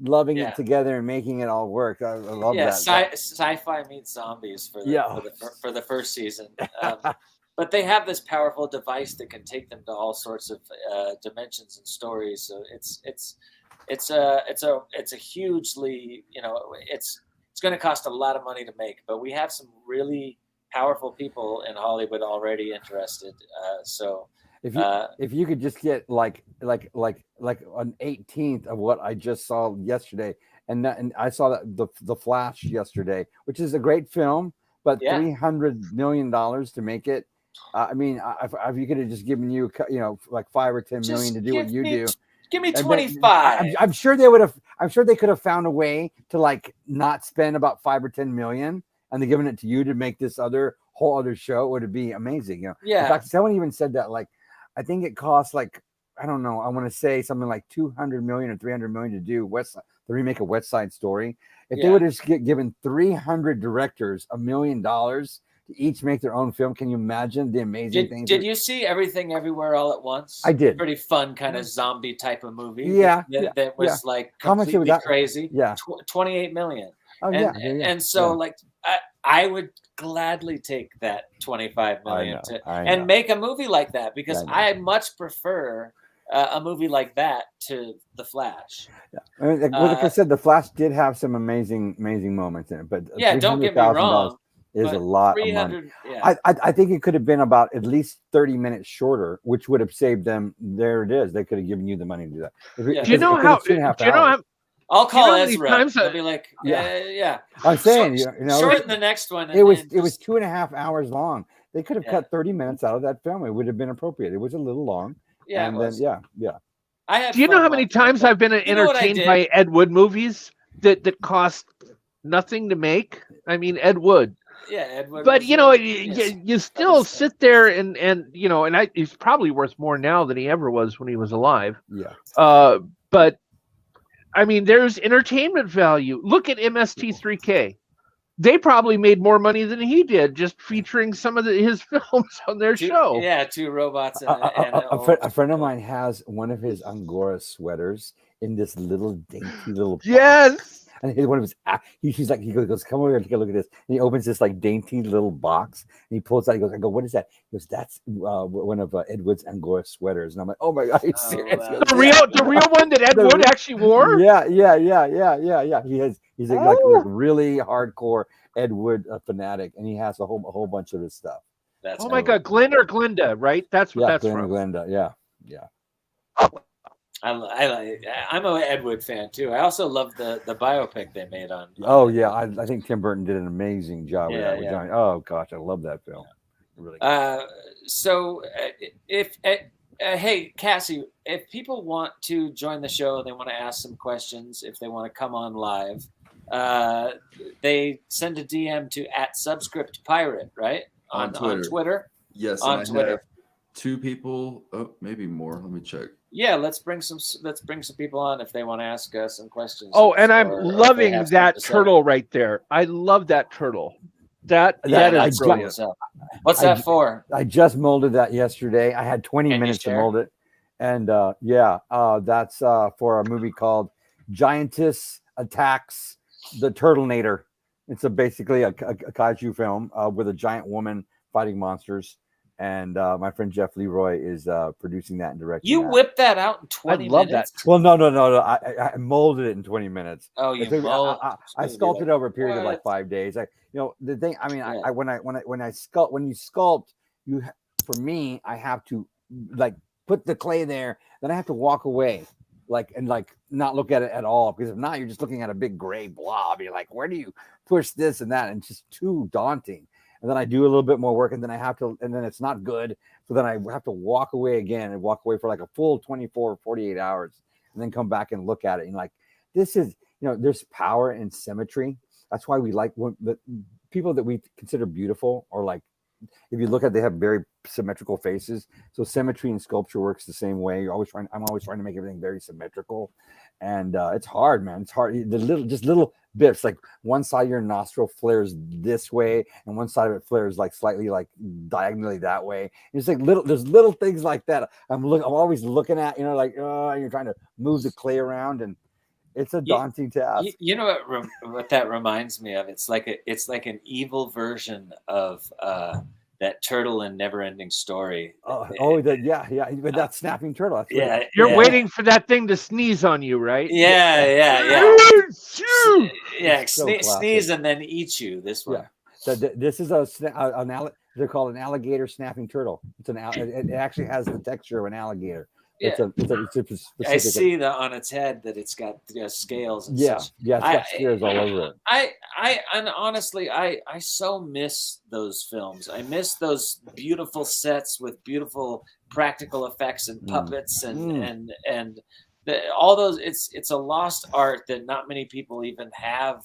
loving it together and making it all work. I love that. Sci-fi meets zombies for the first season. But they have this powerful device that can take them to all sorts of dimensions and stories. So it's a hugely, it's going to cost a lot of money to make. But we have some really powerful people in Hollywood already interested. So if you could just get like an 18th of what I just saw yesterday, and I saw that the Flash yesterday, which is a great film, but $300 million to make it. I mean, if you could have just given you, like 5 or 10 million to do what you do. Give me 25. I'm sure they would have. I'm sure they could have found a way to like not spend about 5 or 10 million, and they're giving it to you to make this whole other show. Would it be amazing? Yeah. In fact, someone even said that. Like, I think it costs like, I don't know. I want to say something like 200 million or 300 million to do the remake of West Side Story. If they would have given 300 directors $1 million to each make their own film, can you imagine the amazing things? Did you see Everything Everywhere All at Once? I did. Pretty fun kind of zombie type of movie. That was like how much was that? Crazy. Yeah, 28 million. Oh, and so like I would gladly take that 25 million and make a movie like that, because I much prefer a movie like that to The Flash. Yeah, I mean, like I said, The Flash did have some amazing moments in it, but don't get me wrong. Is a lot of money. I think it could have been about at least 30 minutes shorter, which would have saved them. There it is. They could have given you the money to do that. Do you know how? I'll call Ezra. I'll be like, I'm saying, shorten the next one. It was 2.5 hours long. They could have cut 30 minutes out of that film. It would have been appropriate. It was a little long. Yeah, and then do you know how many times I've been entertained by Ed Wood movies that cost nothing to make? I mean, Ed Wood. Yeah, Ed Wood. But you still sit there and he's probably worth more now than he ever was when he was alive. Yeah. But I mean, there's entertainment value. Look at MST3K. They probably made more money than he did just featuring some of his films on their show. Yeah, 2 robots. A friend of mine has one of his Angora sweaters in this little dainty little box. Yes. And one of his, he's like, he goes, come over here and take a look at this. And he opens this like dainty little box and he pulls out. He goes, I go, what is that? He goes, that's one of Ed Wood's Angora sweaters. And I'm like, oh my God, are you serious? Wow. The real one that Ed Wood actually wore? Yeah. He's like really hardcore Ed Wood fanatic, and he has a whole bunch of his stuff. That's my God, Glenn or Glinda, right? That's what that's Glenn from. Or Glinda, yeah. I'm an Ed Wood fan too. I also love the biopic they made on. Oh yeah, I think Tim Burton did an amazing job with that. With Johnny. Oh gosh, I love that film. Really. So if hey Cassie, if people want to join the show, they want to ask some questions, if they want to come on live, they send a DM to @SubscriptPirate, right? On Twitter. Yes, on Twitter. 2 people, maybe more. Let me check. Yeah, let's bring some people on if they want to ask us some questions. Oh, and I'm loving that turtle right there. I love that turtle. That is brilliant. What's that for? I just molded that yesterday. I had 20 minutes to mold it, and that's for a movie called Giantess Attacks the Turtlenator. It's basically a kaiju film with a giant woman fighting monsters. And my friend Jeff Leroy is producing that and directing. You whipped that out in 20 minutes? I love that. Well, no. I molded it in 20 minutes. Oh, you molded? I sculpted over a period of like 5 days. The thing. I mean, when you sculpt, for me, I have to like put the clay there, then I have to walk away, and not look at it at all, because if not, you're just looking at a big gray blob. You're like, where do you push this and that? And it's just too daunting. And then I do a little bit more work, and then then it's not good. So then I have to walk away again and walk away for like a full 24, 48 hours, and then come back and look at it. And like, this is, there's power in symmetry. That's why we like the people that we consider beautiful, or like, if you look at, they have very symmetrical faces. So symmetry in sculpture works the same way. I'm always trying to make everything very symmetrical, and it's hard, man. It's hard. The little bits, like one side of your nostril flares this way, and one side of it flares like slightly like diagonally that way. It's like there's little things like that. I'm always looking at, like, you're trying to move the clay around, and it's a daunting task. You know what that reminds me of? It's like an evil version of that turtle in Never-Ending Story. With that snapping turtle. That's right. You're waiting for that thing to sneeze on you, right? Yeah. So sneeze and then eat you. This one. So this is they're called an alligator snapping turtle. It actually has the texture of an alligator. Yeah. It's a specific. I see on its head that it's got scales and such. Yeah, it's got scales all over it. And honestly, I so miss those films. I miss those beautiful sets with beautiful practical effects and puppets and all those. It's a lost art that not many people even have.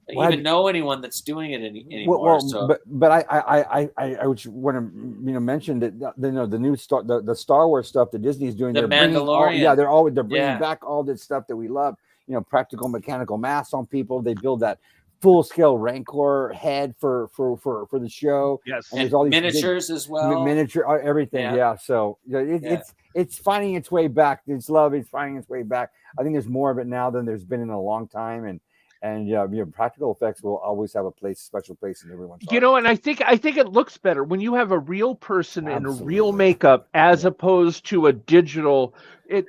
Know anyone that's doing it anymore. But I would want to mention that the new the Star Wars stuff that Disney's doing. The Mandalorian. They're bringing back all this stuff that we love. Practical mechanical masks on people. They build that full scale Rancor head for the show. Yes, and there's all these miniatures as well. Miniature everything. Yeah. So it's finding its way back. It's finding its way back. I think there's more of it now than there's been in a long time, and practical effects will always have a special place in everyone's heart. And I think it looks better when you have a real person in a real makeup as opposed to a digital.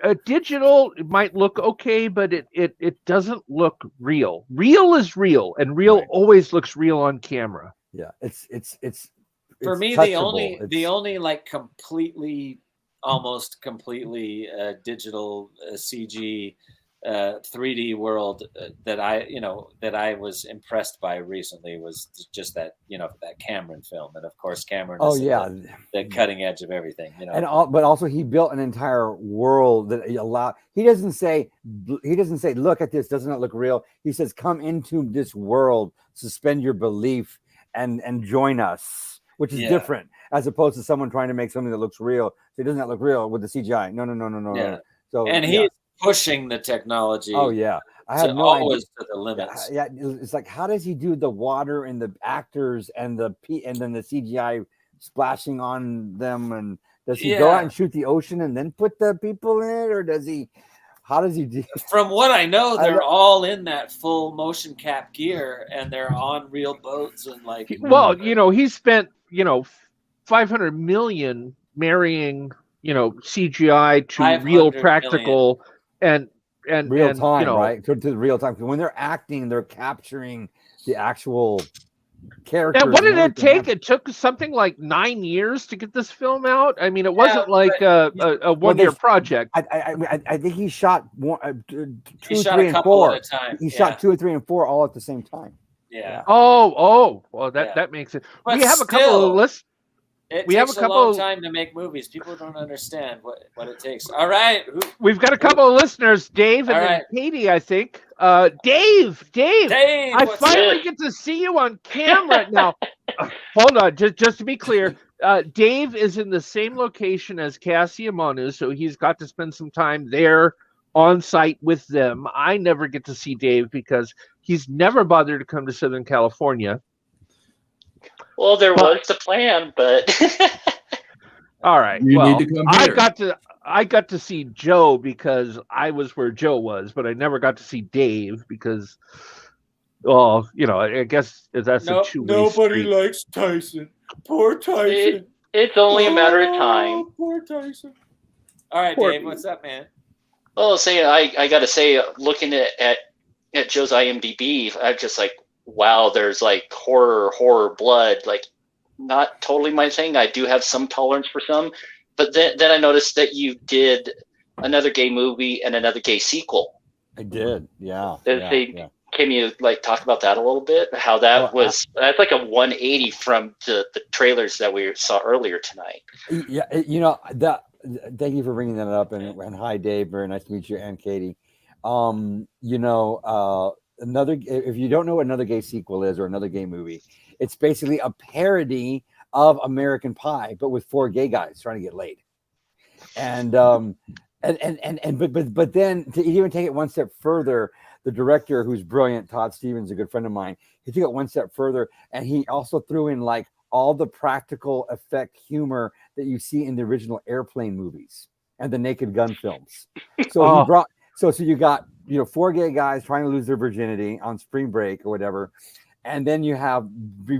A digital might look okay, but it doesn't look real. Real is real, and real always looks real on camera. Yeah, it's for me touchable. the only like almost completely digital CG 3D world that I was impressed by recently was just that that Cameron film, and of course Cameron is the cutting edge of everything, but also he built an entire world that he doesn't say look at this, doesn't it look real? He says come into this world, suspend your belief and join us, which is different as opposed to someone trying to make something that looks real. So doesn't that look real with the CGI? No. So he's pushing the technology. Oh yeah, I have no idea. To the limits. Yeah, it's like, how does he do the water and the actors and then the CGI splashing on them? And does he go out and shoot the ocean and then put the people in it, or does he? How does he do? From what I know, they're all in that full motion cap gear, and they're on real boats and like. Well, he spent $500 million marrying CGI to real practical. Million. And real time, right? To the real time. When they're acting, they're capturing the actual characters. And what did it take? It took something like 9 years to get this film out. I mean, it wasn't like a 1 year project. I think he shot 2, 3, and 4. He shot 2, 3, and 4 all at the same time. Yeah. Oh, well, that makes it. But we have a couple of lists. It takes a long time to make movies. People don't understand what it takes. All right. We've got a couple of listeners, Dave and then Katie, I think. Dave, I finally get to see you on camera now. Hold on, just to be clear, Dave is in the same location as Cassie and Manu, so he's got to spend some time there on site with them. I never get to see Dave because he's never bothered to come to Southern California. Well, there was the plan, but all right. You need to come here. I got to see Joe because I was where Joe was, but I never got to see Dave because, I guess that's a two-way nobody street. likes Tyson. Poor Tyson. It's only a matter of time. Poor Tyson. All right, Dave, what's up, man? Well, I got to say, looking at Joe's IMDb, I'm just like, wow, there's like horror blood, like not totally my thing. I do have some tolerance for some, But then I noticed that you did another gay movie and another gay sequel. I did. Yeah. Can you like talk about that a little bit? How that was? That's like a 180 from the trailers that we saw earlier tonight. Yeah, Thank you for bringing that up, and hi, Dave. Very nice to meet you, and Katie. If you don't know what another gay sequel is or another gay movie, it's basically a parody of American Pie, but with 4 gay guys trying to get laid. And but then to even take it one step further, the director, who's brilliant, Todd Stevens, a good friend of mine, he took it one step further, and he also threw in like all the practical effect humor that you see in the original Airplane movies and the Naked Gun films. So he brought so you got 4 gay guys trying to lose their virginity on spring break or whatever, and then you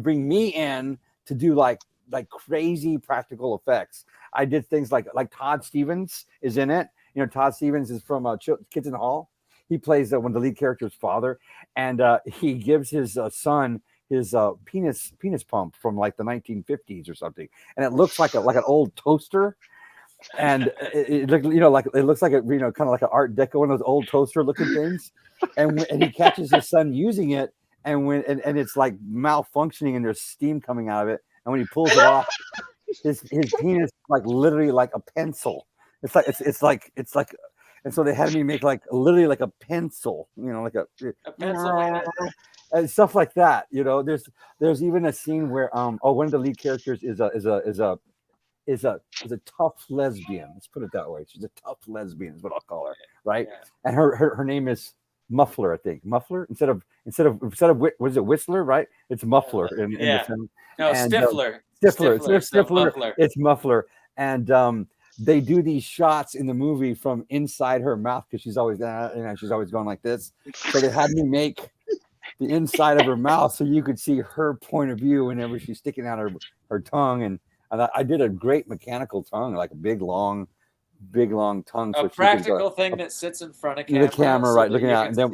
bring me in to do like crazy practical effects. I did things like Todd Stevens is in it. Todd Stevens is from Kids in the Hall. He plays one of the lead character's father, and he gives his son his penis pump from like the 1950s or something, and it looks like an old toaster, and it looks like kind of like an Art Deco, one of those old toaster looking things, and he catches his son using it, and it's like malfunctioning and there's steam coming out of it, and when he pulls it off, his penis like literally like a pencil. It's like. And so they had me make like literally like a pencil, like a pencil, and stuff like that. There's even a scene where one of the lead characters is a tough lesbian. Let's put it that way. She's a tough lesbian is what I'll call her, right? Yeah. And her name is Muffler, I think. Muffler instead of what is it, Whistler, right? It's Muffler in the film. No, and, Stifler. Stifler. It's Muffler, and they do these shots in the movie from inside her mouth because she's always going like this. So they had me make the inside of her mouth so you could see her point of view whenever she's sticking out her tongue. And I did a great mechanical tongue, like a big long tongue. A practical thing that sits in front of camera. The camera, right, looking out. And then,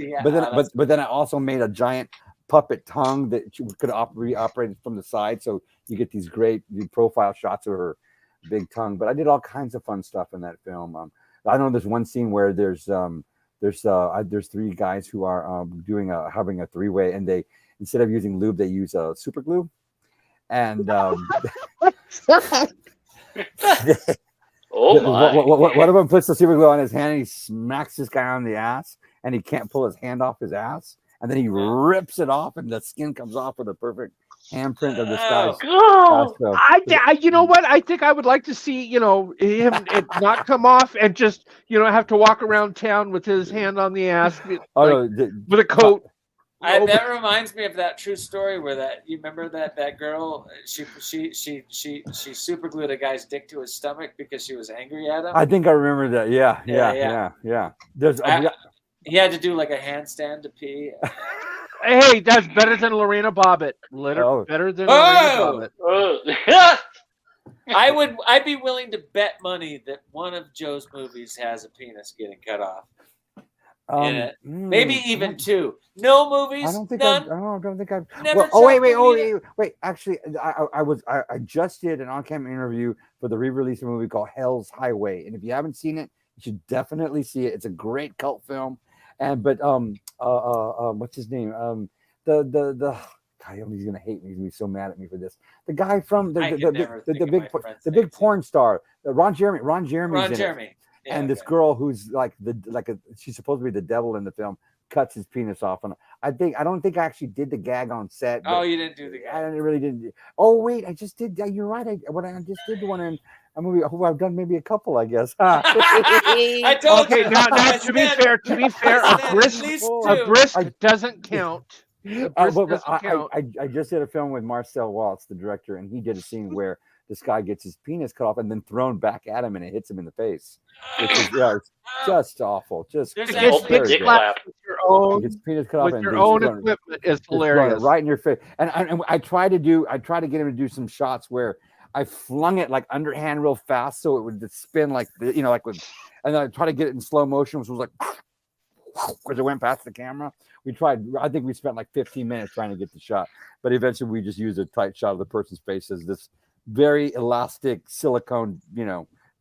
but then I also made a giant puppet tongue that could be operated from the side, so you get these great profile shots of her big tongue. But I did all kinds of fun stuff in that film. I know there's one scene where there's 3 guys who are having a 3-way, and they, instead of using lube, they use super glue, and one of them puts the super glue on his hand, and he smacks this guy on the ass, and he can't pull his hand off his ass, and then he rips it off, and the skin comes off with a perfect handprint of this guy's. You know what? I think I would like to see, him it not come off and just, have to walk around town with his hand on the ass, with a coat. That reminds me of that true story where you remember that girl, she super glued a guy's dick to his stomach because she was angry at him. I think I remember that. Yeah. He had to do like a handstand to pee. Hey, that's better than Lorena Bobbitt. Better than Lorena Bobbitt. I'd be willing to bet money that one of Joe's movies has a penis getting cut off. In it. Maybe even 2. No movies. I don't think none. I don't think I've. Never. Wait. Actually, I just did an on-camera interview for the re-release of a movie called Hell's Highway, and if you haven't seen it, you should definitely see it. It's a great cult film. But what's his name? God, he's gonna hate me. He's gonna be so mad at me for this. The guy from the big porn star, Ron Jeremy. Ron Jeremy's in it. Yeah, and this girl who's she's supposed to be the devil in the film, cuts his penis off. And I don't think I actually did the gag on set. Oh, you didn't do the gag. I really didn't. Oh wait, I just did. You're right. I just did one in a movie. I've done maybe a couple, I guess. I told you. Now, to be fair, a brisk doesn't count. I just did a film with Marcel Waltz, the director, and he did a scene where this guy gets his penis cut off and then thrown back at him, and it hits him in the face. Which is, it's just awful. Just dick slap. His penis cut off with your own equipment is hilarious. Right in your face. And I try to get him to do some shots where I flung it like underhand real fast so it would spin and I try to get it in slow motion, which was like because it went past the camera. We tried. I think we spent like 15 minutes trying to get the shot, but eventually we just used a tight shot of the person's face as this very elastic silicone,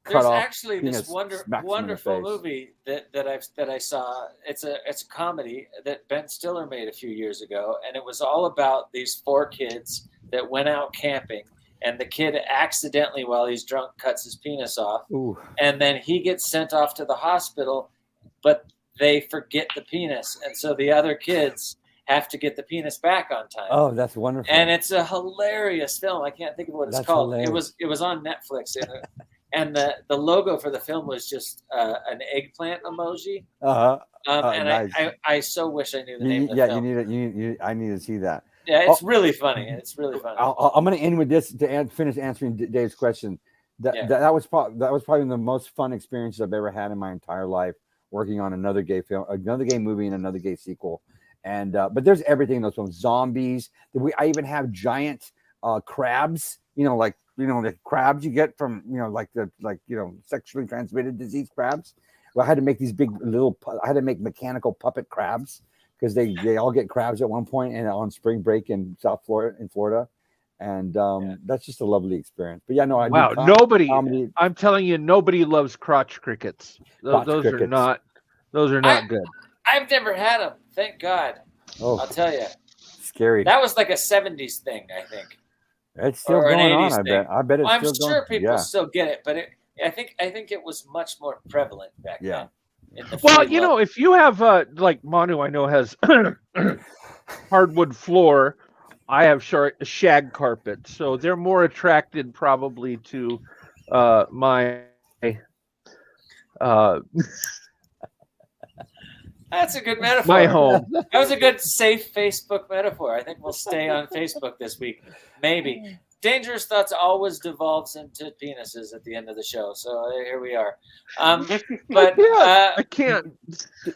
There's off actually penis this smacks him in the wonderful face. movie that I saw. It's a comedy that Ben Stiller made a few years ago, and it was all about these 4 kids that went out camping, and the kid accidentally, while he's drunk, cuts his penis off, Ooh. and then he gets sent off to the hospital, but they forget the penis, and so the other kids have to get the penis back on time. Oh, that's wonderful. And it's a hilarious film. I can't think of what it's That's called. hilarious. It was on Netflix, and the logo for the film was just an eggplant emoji. And nice. I so wish I knew the name of the film. I need to see that. Yeah, it's really funny. It's really funny. I'm going to end with this to finish answering Dave's question. That was probably the most fun experiences I've ever had in my entire life, working on another gay film, another gay movie, and another gay sequel. And but there's everything in those films. Zombies. I even have giant crabs. The crabs you get from sexually transmitted disease crabs. Well, I had to make these big I had to make mechanical puppet crabs because they all get crabs at one point and on spring break in Florida. And that's just a lovely experience. But yeah, no, nobody. I'm telling you, nobody loves crotch crickets. Those are not good. I've never had them. Thank God. Oh, I'll tell you. Scary. That was like a 70s thing, I think. It's still going on. I bet it's I'm still sure going. people still get it, but I think it was much more prevalent back then. Well, if you have like Manu, I know has hardwood floor. I have shag carpet, so they're more attracted probably to my. That's a good metaphor. My home. That was a good, safe Facebook metaphor. I think we'll stay on Facebook this week. Maybe. Dangerous Thoughts always devolves into penises at the end of the show. So here we are. But I can't.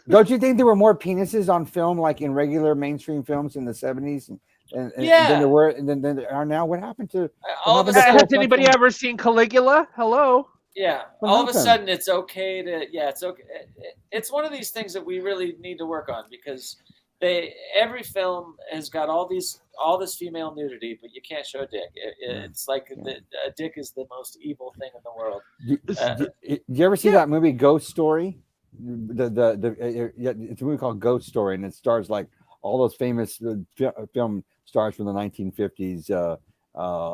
Don't you think there were more penises on film, like in regular mainstream films in the 70s? And than there were, than there are now? What happened to? Has anybody ever seen Caligula? Hello. Yeah. All of a sudden, it's okay to. Yeah, it's okay. It's one of these things that we really need to work on because every film has got all this female nudity, but you can't show a dick. It's like a dick is the most evil thing in the world. Did you ever see that movie Ghost Story? It's a movie called Ghost Story, and it stars like all those famous film stars from the 1950s.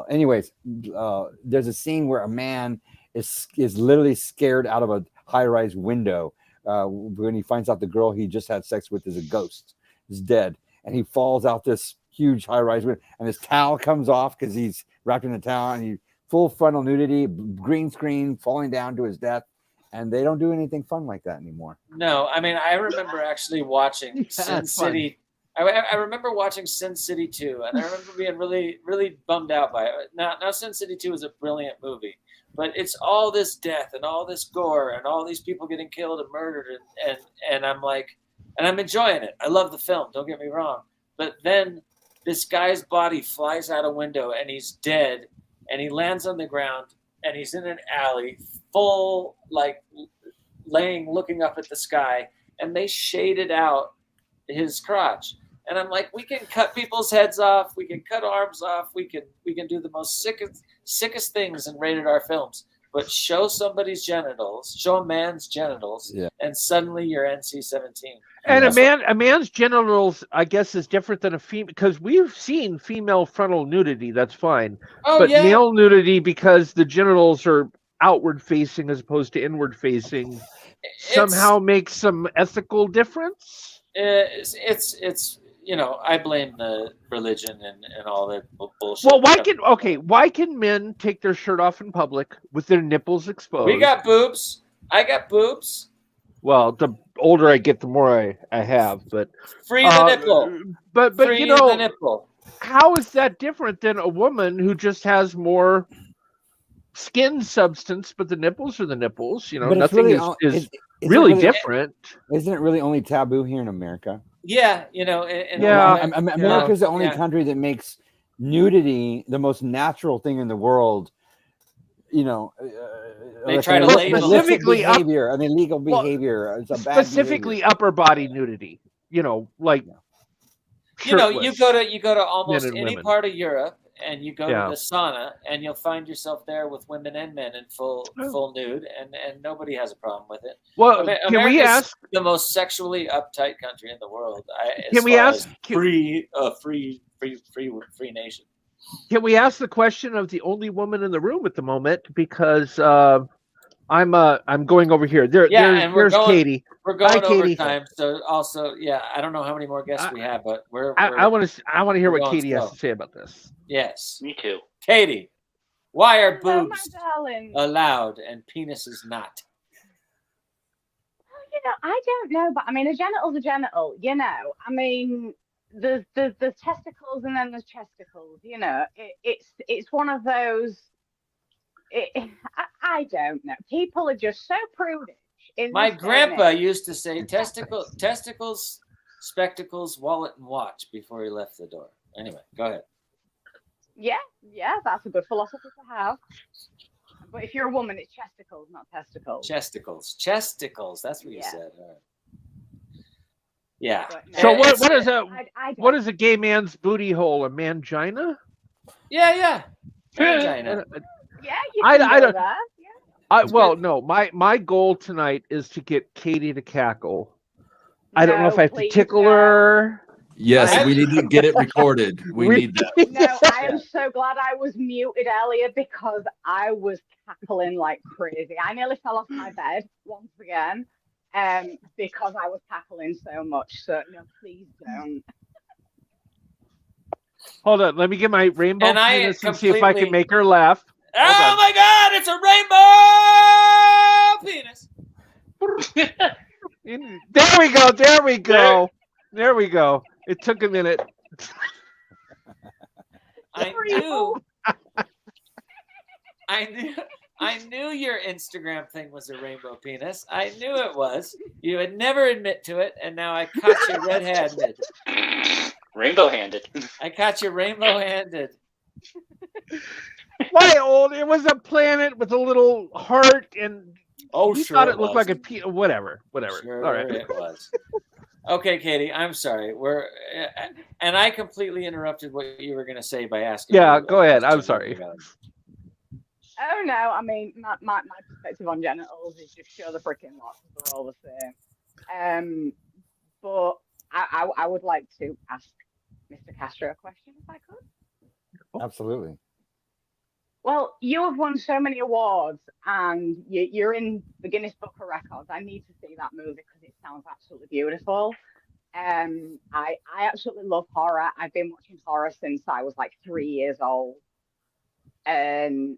Anyways, there's a scene where a man is literally scared out of a high-rise window when he finds out the girl he just had sex with is a ghost, is dead, and he falls out this huge high-rise window, and his towel comes off because he's wrapped in a towel, and he full frontal nudity, green screen, falling down to his death, and they don't do anything fun like that anymore. No, I mean, I remember actually watching Sin City. I remember watching Sin City 2, and I remember being really, really bummed out by it. Now Sin City 2 is a brilliant movie, but it's all this death and all this gore and all these people getting killed and murdered, and I'm like, and I'm enjoying it. I love the film, don't get me wrong. But then this guy's body flies out a window, and he's dead, and he lands on the ground, and he's in an alley, full, like, looking up at the sky, and they shaded out his crotch. And I'm like, we can cut people's heads off, we can cut arms off, we can do the most sickest things in rated R films, but show somebody's genitals, show a man's genitals, and suddenly you're NC-17. And a man's genitals, I guess, is different than a female, because we've seen female frontal nudity. That's fine, but male nudity, because the genitals are outward facing as opposed to inward facing, somehow makes some ethical difference. It's I blame the religion and all that bullshit. Well, why can men take their shirt off in public with their nipples exposed? We got boobs. I got boobs. Well, the older I get, the more I have. But free the nipple. But free the nipple. How is that different than a woman who just has more skin substance, but the nipples are the nipples? But nothing is really different. Isn't it really only taboo here in America? Yeah, America's the only country that makes nudity the most natural thing in the world. They try to label specifically behavior. Illegal behavior. It's a bad specifically behavior. Upper body nudity. You go to almost any part of Europe, and you go to the sauna, and you'll find yourself there with women and men in full nude, and nobody has a problem with it. Well, can we America's ask the most sexually uptight country in the world? Can we ask free nation? Can we ask the question of the only woman in the room at the moment? Because I'm going over here. There's Katie. We're going Hi, Katie. overtime. So also, I don't know how many more guests we have, but I want to hear what Katie has to say about this. Yes, me too. Katie, why are Hello, boobs my darling. allowed and penises not? I don't know, but I mean, a genital's a genital. I mean, there's testicles and then there's chesticles. It's one of those. I don't know. People are just so prudish. My grandpa used to say testicles, spectacles, wallet, and watch before he left the door. Anyway, go ahead. Yeah, that's a good philosophy to have. But if you're a woman, it's chesticles, not testicles. Chesticles. That's what you said. All right. Yeah. No, So what is a gay man's booty hole? A mangina? Yeah. Mangina. Yeah, you can go there. Well, no. My goal tonight is to get Katie to cackle. I don't know if I have to tickle her. Yes, we need to get it recorded. We need that. No, I am so glad I was muted earlier because I was cackling like crazy. I nearly fell off my bed once again because I was cackling so much. So no, please don't. Hold on, let me get my rainbow penis and see if I can make her laugh. Oh my God, it's a rainbow penis. There we go. It took a minute. I knew your Instagram thing was a rainbow penis. I knew it was. You would never admit to it, and now I caught you red-handed. Rainbow-handed. I caught you rainbow-handed. Why, old? It was a planet with a little heart, and you thought it looked like a whatever. Sure, all right, it was. Okay, Katie, I'm sorry. And I completely interrupted what you were going to say by asking. Yeah, go ahead. I'm sorry. Oh no, I mean my perspective on genitals is just show the freaking lot. They're all the same. But I would like to ask Mr. Castro a question if I could. Absolutely. Well, you have won so many awards, and you're in the Guinness Book of Records. I need to see that movie because it sounds absolutely beautiful. I absolutely love horror. I've been watching horror since I was like 3 years old, and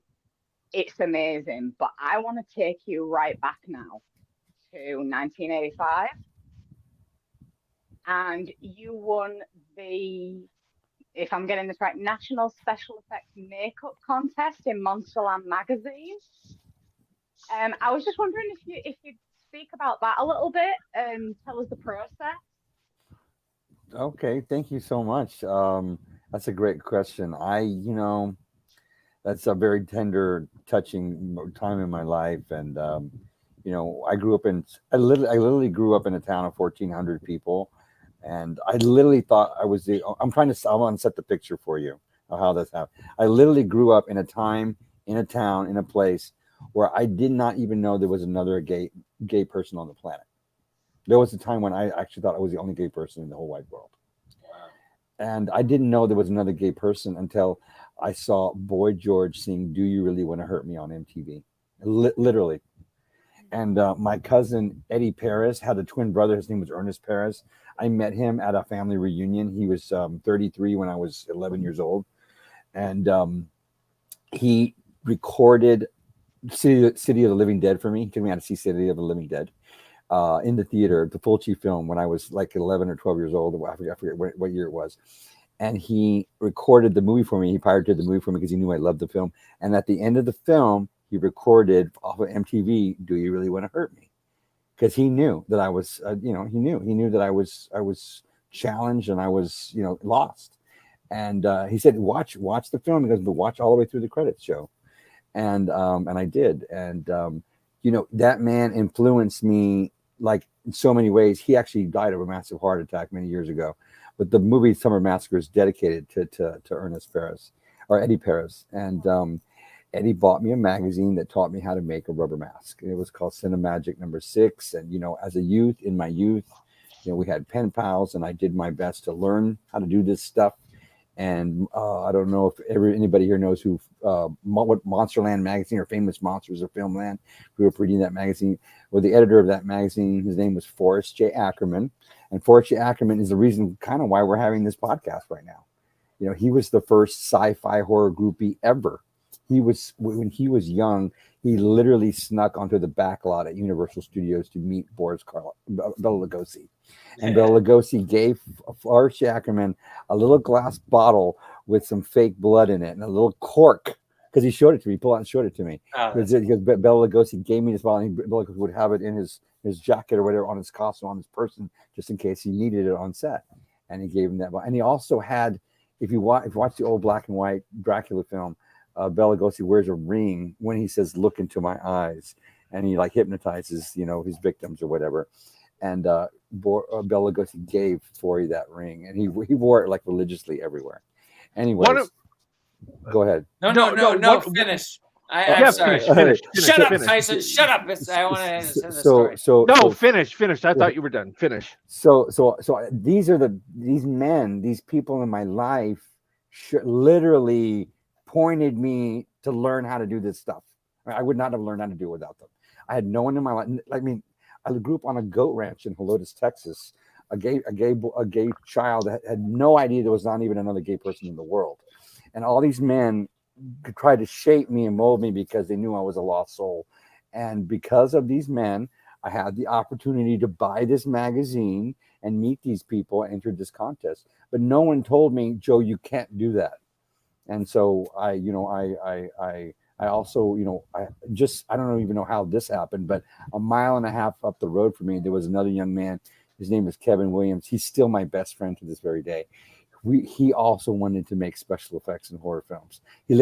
it's amazing. But I want to take you right back now to 1985, and you won the, if I'm getting this right, National Special Effects Makeup Contest in Monsterland magazine. I was just wondering if you'd speak about that a little bit and tell us the process. Okay, thank you so much. That's a great question. That's a very tender, touching time in my life, and I literally grew up in a town of 1,400 people. And I literally thought I was I want to set the picture for you of how this happened. I literally grew up in a time, in a town, in a place where I did not even know there was another gay person on the planet. There was a time when I actually thought I was the only gay person in the whole wide world. Wow. And I didn't know there was another gay person until I saw Boy George sing "Do You Really Want to Hurt Me" on MTV. Literally. And my cousin Eddie Paris had a twin brother. His name was Ernest Paris. I met him at a family reunion. He was 33 when I was 11 years old. And he recorded City of the Living Dead for me. He took me out to see City of the Living Dead in the theater, the Fulci film, when I was like 11 or 12 years old. I forget what year it was. And he recorded the movie for me. He pirated the movie for me because he knew I loved the film. And at the end of the film, he recorded off of MTV, "Do You Really Want to Hurt Me?" Because he knew that I was, he knew that I was challenged and I was, lost. And he said, watch the film. He goes, but watch all the way through the credits, Joe. And I did. And, that man influenced me like in so many ways. He actually died of a massive heart attack many years ago. But the movie Summer Massacre is dedicated to Ernest Paris. or Eddie Perez, and Eddie bought me a magazine that taught me how to make a rubber mask. It was called Cinemagic #6. And as a youth, in my youth, we had pen pals, and I did my best to learn how to do this stuff. And I don't know if anybody here knows what Monsterland magazine or Famous Monsters of Filmland. Grew up reading that magazine. Well, the editor of that magazine, his name was Forrest J. Ackerman, and Forrest J. Ackerman is the reason kind of why we're having this podcast right now. He was the first sci-fi horror groupie ever. When he was young, he literally snuck onto the back lot at Universal Studios to meet Bela Lugosi. And Bela Lugosi gave Forrest Ackerman a little glass bottle with some fake blood in it and a little cork, because he showed it to me. He pulled out and showed it to me. Because Bela Lugosi gave me this bottle, and Bela Lugosi would have it in his jacket or whatever, on his costume, on his person, just in case he needed it on set. And he gave him that bottle. And he also had, if you watch the old black and white Dracula film, Bela Lugosi wears a ring when he says, "Look into my eyes," and he hypnotizes, his victims or whatever. And Bela Lugosi gave Forey that ring, and he wore it religiously everywhere. Anyways, go ahead. No, finish. I'm sorry. Finish. Shut up, Tyson. Shut up. I want to say the story. Finish. I thought you were done. Finish. So these are these people in my life literally pointed me to learn how to do this stuff. I would not have learned how to do it without them. I had no one in my life. I grew up on a goat ranch in Helotes, Texas. A gay child that had no idea there was not even another gay person in the world, and all these men tried to shape me and mold me because they knew I was a lost soul. And because of these men, I had the opportunity to buy this magazine and meet these people and enter this contest. But no one told me, "Joe, you can't do that." And so I also, I don't even know how this happened, but a mile and a half up the road from me, there was another young man. His name is Kevin Williams. He's still my best friend to this very day. He also wanted to make special effects in horror films. He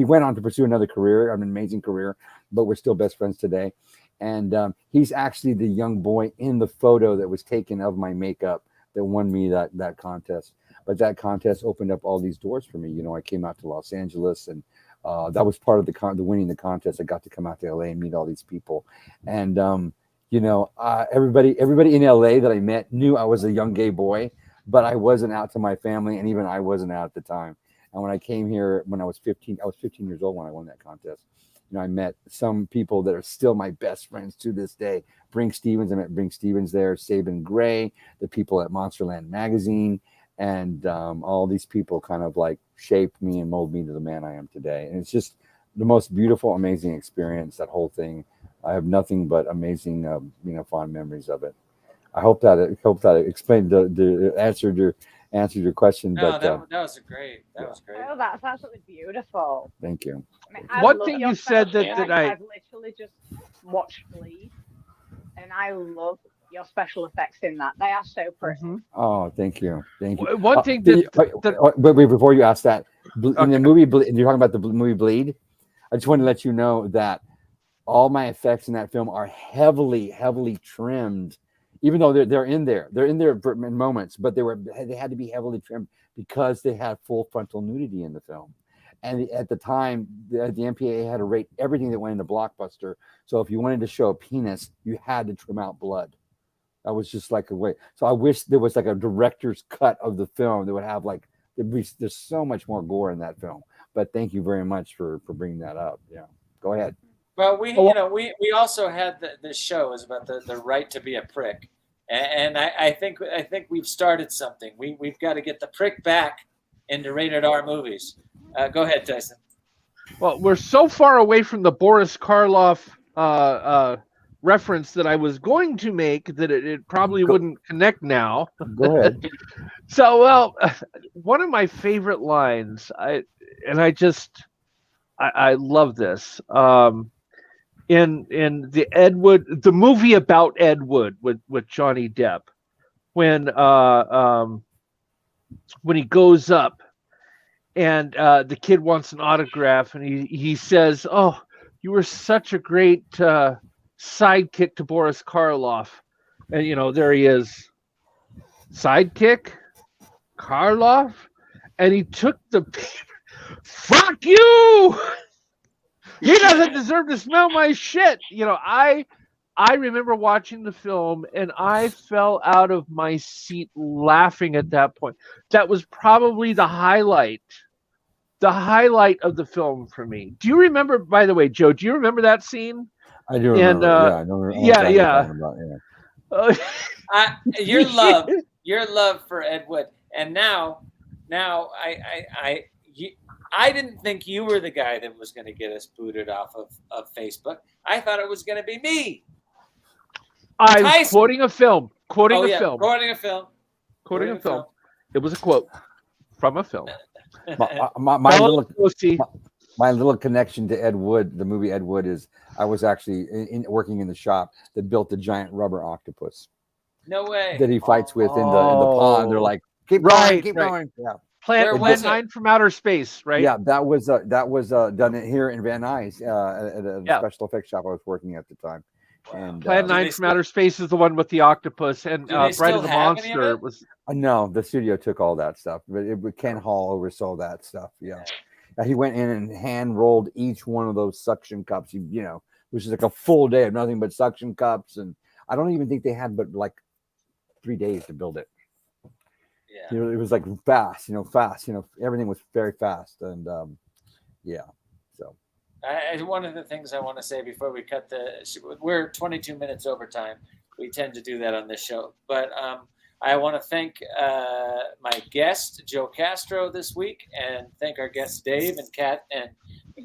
went on to pursue another career, an amazing career, but we're still best friends today. And he's actually the young boy in the photo that was taken of my makeup that won me that contest. But that contest opened up all these doors for me. I came out to Los Angeles, and that was part of the winning the contest. I got to come out to LA and meet all these people. And, everybody in LA that I met knew I was a young gay boy, but I wasn't out to my family, and even I wasn't out at the time. And when I came here, when I was 15 years old when I won that contest. I met some people that are still my best friends to this day. Brink Stevens, I met Brink Stevens there, Sabin Gray, the people at Monsterland magazine, and all these people kind of shaped me and molded me to the man I am today. And it's just the most beautiful, amazing experience, that whole thing. I have nothing but amazing, fond memories of it. I hope that explained the answered your question. No, but that was great. That was great. Oh, that's absolutely beautiful. Thank you. One thing you said I've literally just watched Bleed, and I love your special effects in that. They are so pretty. Mm-hmm. Oh, thank you. One thing wait, before you ask that, in the movie, you're talking about the movie Bleed. I just want to let you know that all my effects in that film are heavily trimmed. Even though they're in there in moments, but they had to be heavily trimmed because they had full frontal nudity in the film. And at the time, the MPAA had to rate everything that went into Blockbuster. So if you wanted to show a penis, you had to trim out blood. That was just a way. So I wish there was a director's cut of the film that would have there's so much more gore in that film. But thank you very much for bringing that up. Yeah, go ahead. Well, we also had this show is about the right to be a prick. And I think we've started something. We've got to get the prick back into rated R movies. Go ahead, Tyson. Well, we're so far away from the Boris Karloff reference that I was going to make that it probably wouldn't connect now. Go ahead. So, one of my favorite lines, I love this. In the movie about Ed Wood with Johnny Depp, when he goes up and the kid wants an autograph, and he says, "Oh, you were such a great sidekick to Boris Karloff," and there he is, sidekick, Karloff, and he took the paper. fuck you. He doesn't deserve to smell my shit. I remember watching the film and I fell out of my seat laughing at that point. That was probably the highlight of the film for me. Do you remember, by the way, Joe, do you remember that scene? I do remember. Yeah, I know exactly what you're talking about. Yeah. Your love for Ed Wood. And now I didn't think you were the guy that was going to get us booted off of Facebook. I thought it was going to be me. I was quoting a film. Quoting a film. It was a quote from a film. My little connection to Ed Wood, the movie Ed Wood, is I was actually working in the shop that built the giant rubber octopus. No way. That he fights with in the pond. They're like, keep going. Yeah. Plan 9 from Outer Space, right? Yeah, that was done here in Van Nuys at a special effects shop I was working at the time. And Plan 9 from Outer Space is the one with the octopus, and Bride of the Monster was. No, the studio took all that stuff, but Ken Hall oversaw that stuff. Yeah, he went in and hand rolled each one of those suction cups. Which is like a full day of nothing but suction cups, and I don't even think they had but like 3 days to build it. Yeah, it was like fast. Everything was very fast, and So, one of the things I want to say before we cut we're 22 minutes over time. We tend to do that on this show, but I want to thank my guest Joe Castro this week, and thank our guests Dave and Kat and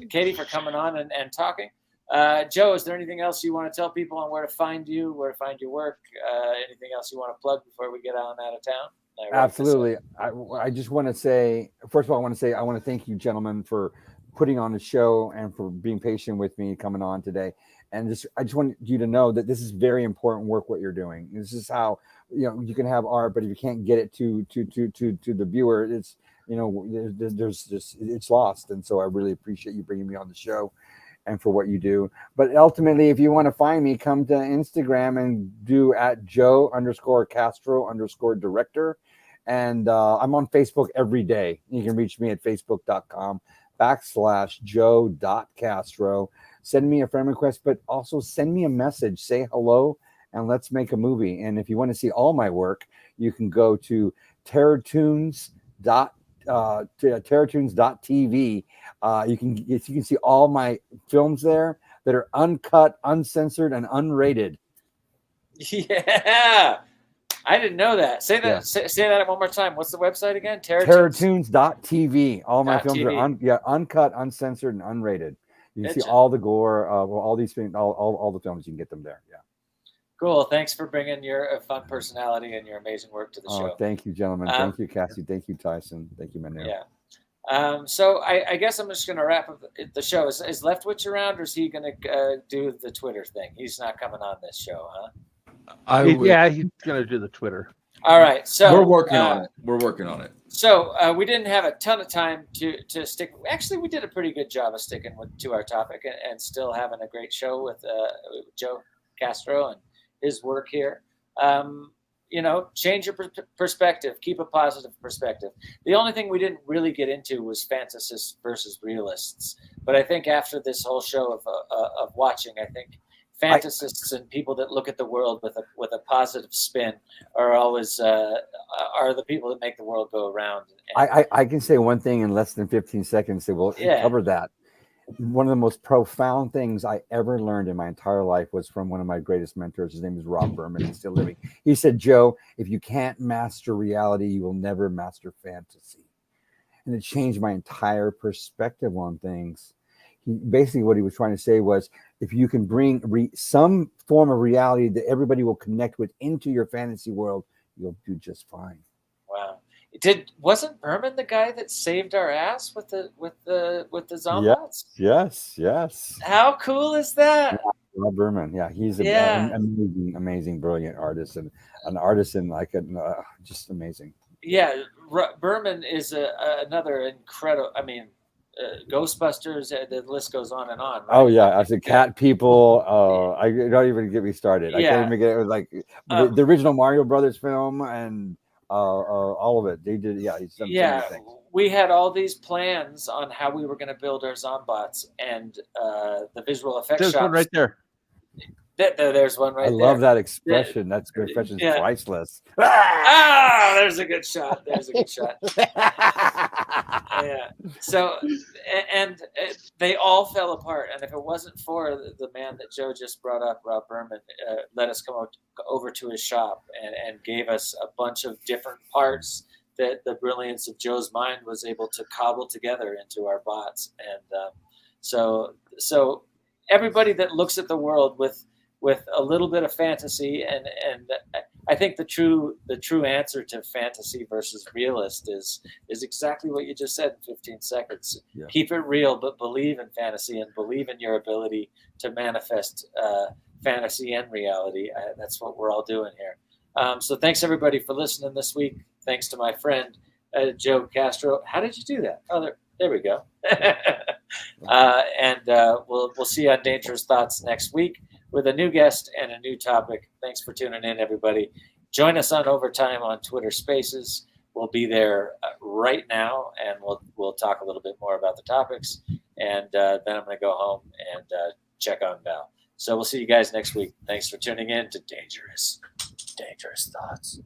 Katie for coming on and talking. Joe, is there anything else you want to tell people on where to find you, where to find your work? Anything else you want to plug before we get on out of town? Absolutely. I just want to say, first of all, I want to thank you, gentlemen, for putting on the show and for being patient with me coming on today. And I just want you to know that this is very important work, what you're doing. This is how, you can have art, but if you can't get it to the viewer, it's, there's just, it's lost. And so I really appreciate you bringing me on the show and for what you do. But ultimately, if you want to find me, come to Instagram and do at Joe_Castro_director. And I'm on Facebook every day. You can reach me at facebook.com/Joe.Castro. Send me a friend request, but also send me a message. Say hello and let's make a movie. And if you want to see all my work, you can go to terrortunes.tv. You can see all my films there that are uncut, uncensored, and unrated. Yeah. I didn't know that. Say that. Yeah. Say that one more time. What's the website again? Terrortunes.tv. All my films are uncut, uncensored, and unrated. You can see all the gore, all these things, all the films. You can get them there. Yeah. Cool. Thanks for bringing your fun personality and your amazing work to the show. Thank you, gentlemen. Thank you, Cassie. Thank you, Tyson. Thank you, Manu. Yeah. So I guess I'm just going to wrap up the show. Is Leftwich around, or is he going to do the Twitter thing? He's not coming on this show, huh? He's going to do the Twitter. All right. So we're working on it. We're working on it. So we didn't have a ton of time to stick. Actually, we did a pretty good job of sticking to our topic and still having a great show with Joe Castro and his work here. Change your perspective. Keep a positive perspective. The only thing we didn't really get into was fantasists versus realists. But I think after this whole show of watching, I think fantasists and people that look at the world with a positive spin are always are the people that make the world go around. I can say one thing in less than 15 seconds. Say, well, cover that. One of the most profound things I ever learned in my entire life was from one of my greatest mentors. His name is Rob Berman. He's still living. He said, Joe, if you can't master reality, you will never master fantasy. And it changed my entire perspective on things. Basically what he was trying to say was, if you can bring some form of reality that everybody will connect with into your fantasy world, you'll do just fine. Wow. Wasn't Berman the guy that saved our ass with the zombots? Yes. How cool is that? Rob Berman. Yeah, he's an amazing, brilliant artist and an artist and just amazing. Yeah, Berman is another incredible. I mean, Ghostbusters. The list goes on and on. Right? Oh yeah, I said Cat People. I don't even get me started. I can't even get it. Was like the original Mario Brothers film and all of it. They did. Yeah, he's done so many things. we had all these plans on how we were going to build our Zombots, and the visual effects There's shops. one right there. There's one right I there. love that expression. That expression is priceless. Ah, there's a good shot. There's a good shot. Yeah. So, and they all fell apart. And if it wasn't for the man that Joe just brought up, Rob Berman, let us come over to his shop and gave us a bunch of different parts that the brilliance of Joe's mind was able to cobble together into our bots. And so everybody that looks at the world with a little bit of fantasy, and I think the true answer to fantasy versus realist is exactly what you just said in 15 seconds. Yeah. Keep it real, but believe in fantasy and believe in your ability to manifest fantasy and reality. That's what we're all doing here. So thanks everybody for listening this week. Thanks to my friend Joe Castro. How did you do that? Oh, there we go. And we'll see you on Dangerous Thoughts next week with a new guest and a new topic. Thanks for tuning in, everybody. Join us on Overtime on Twitter Spaces. We'll be there right now, and we'll talk a little bit more about the topics. And then I'm going to go home and check on Val. So we'll see you guys next week. Thanks for tuning in to Dangerous Thoughts.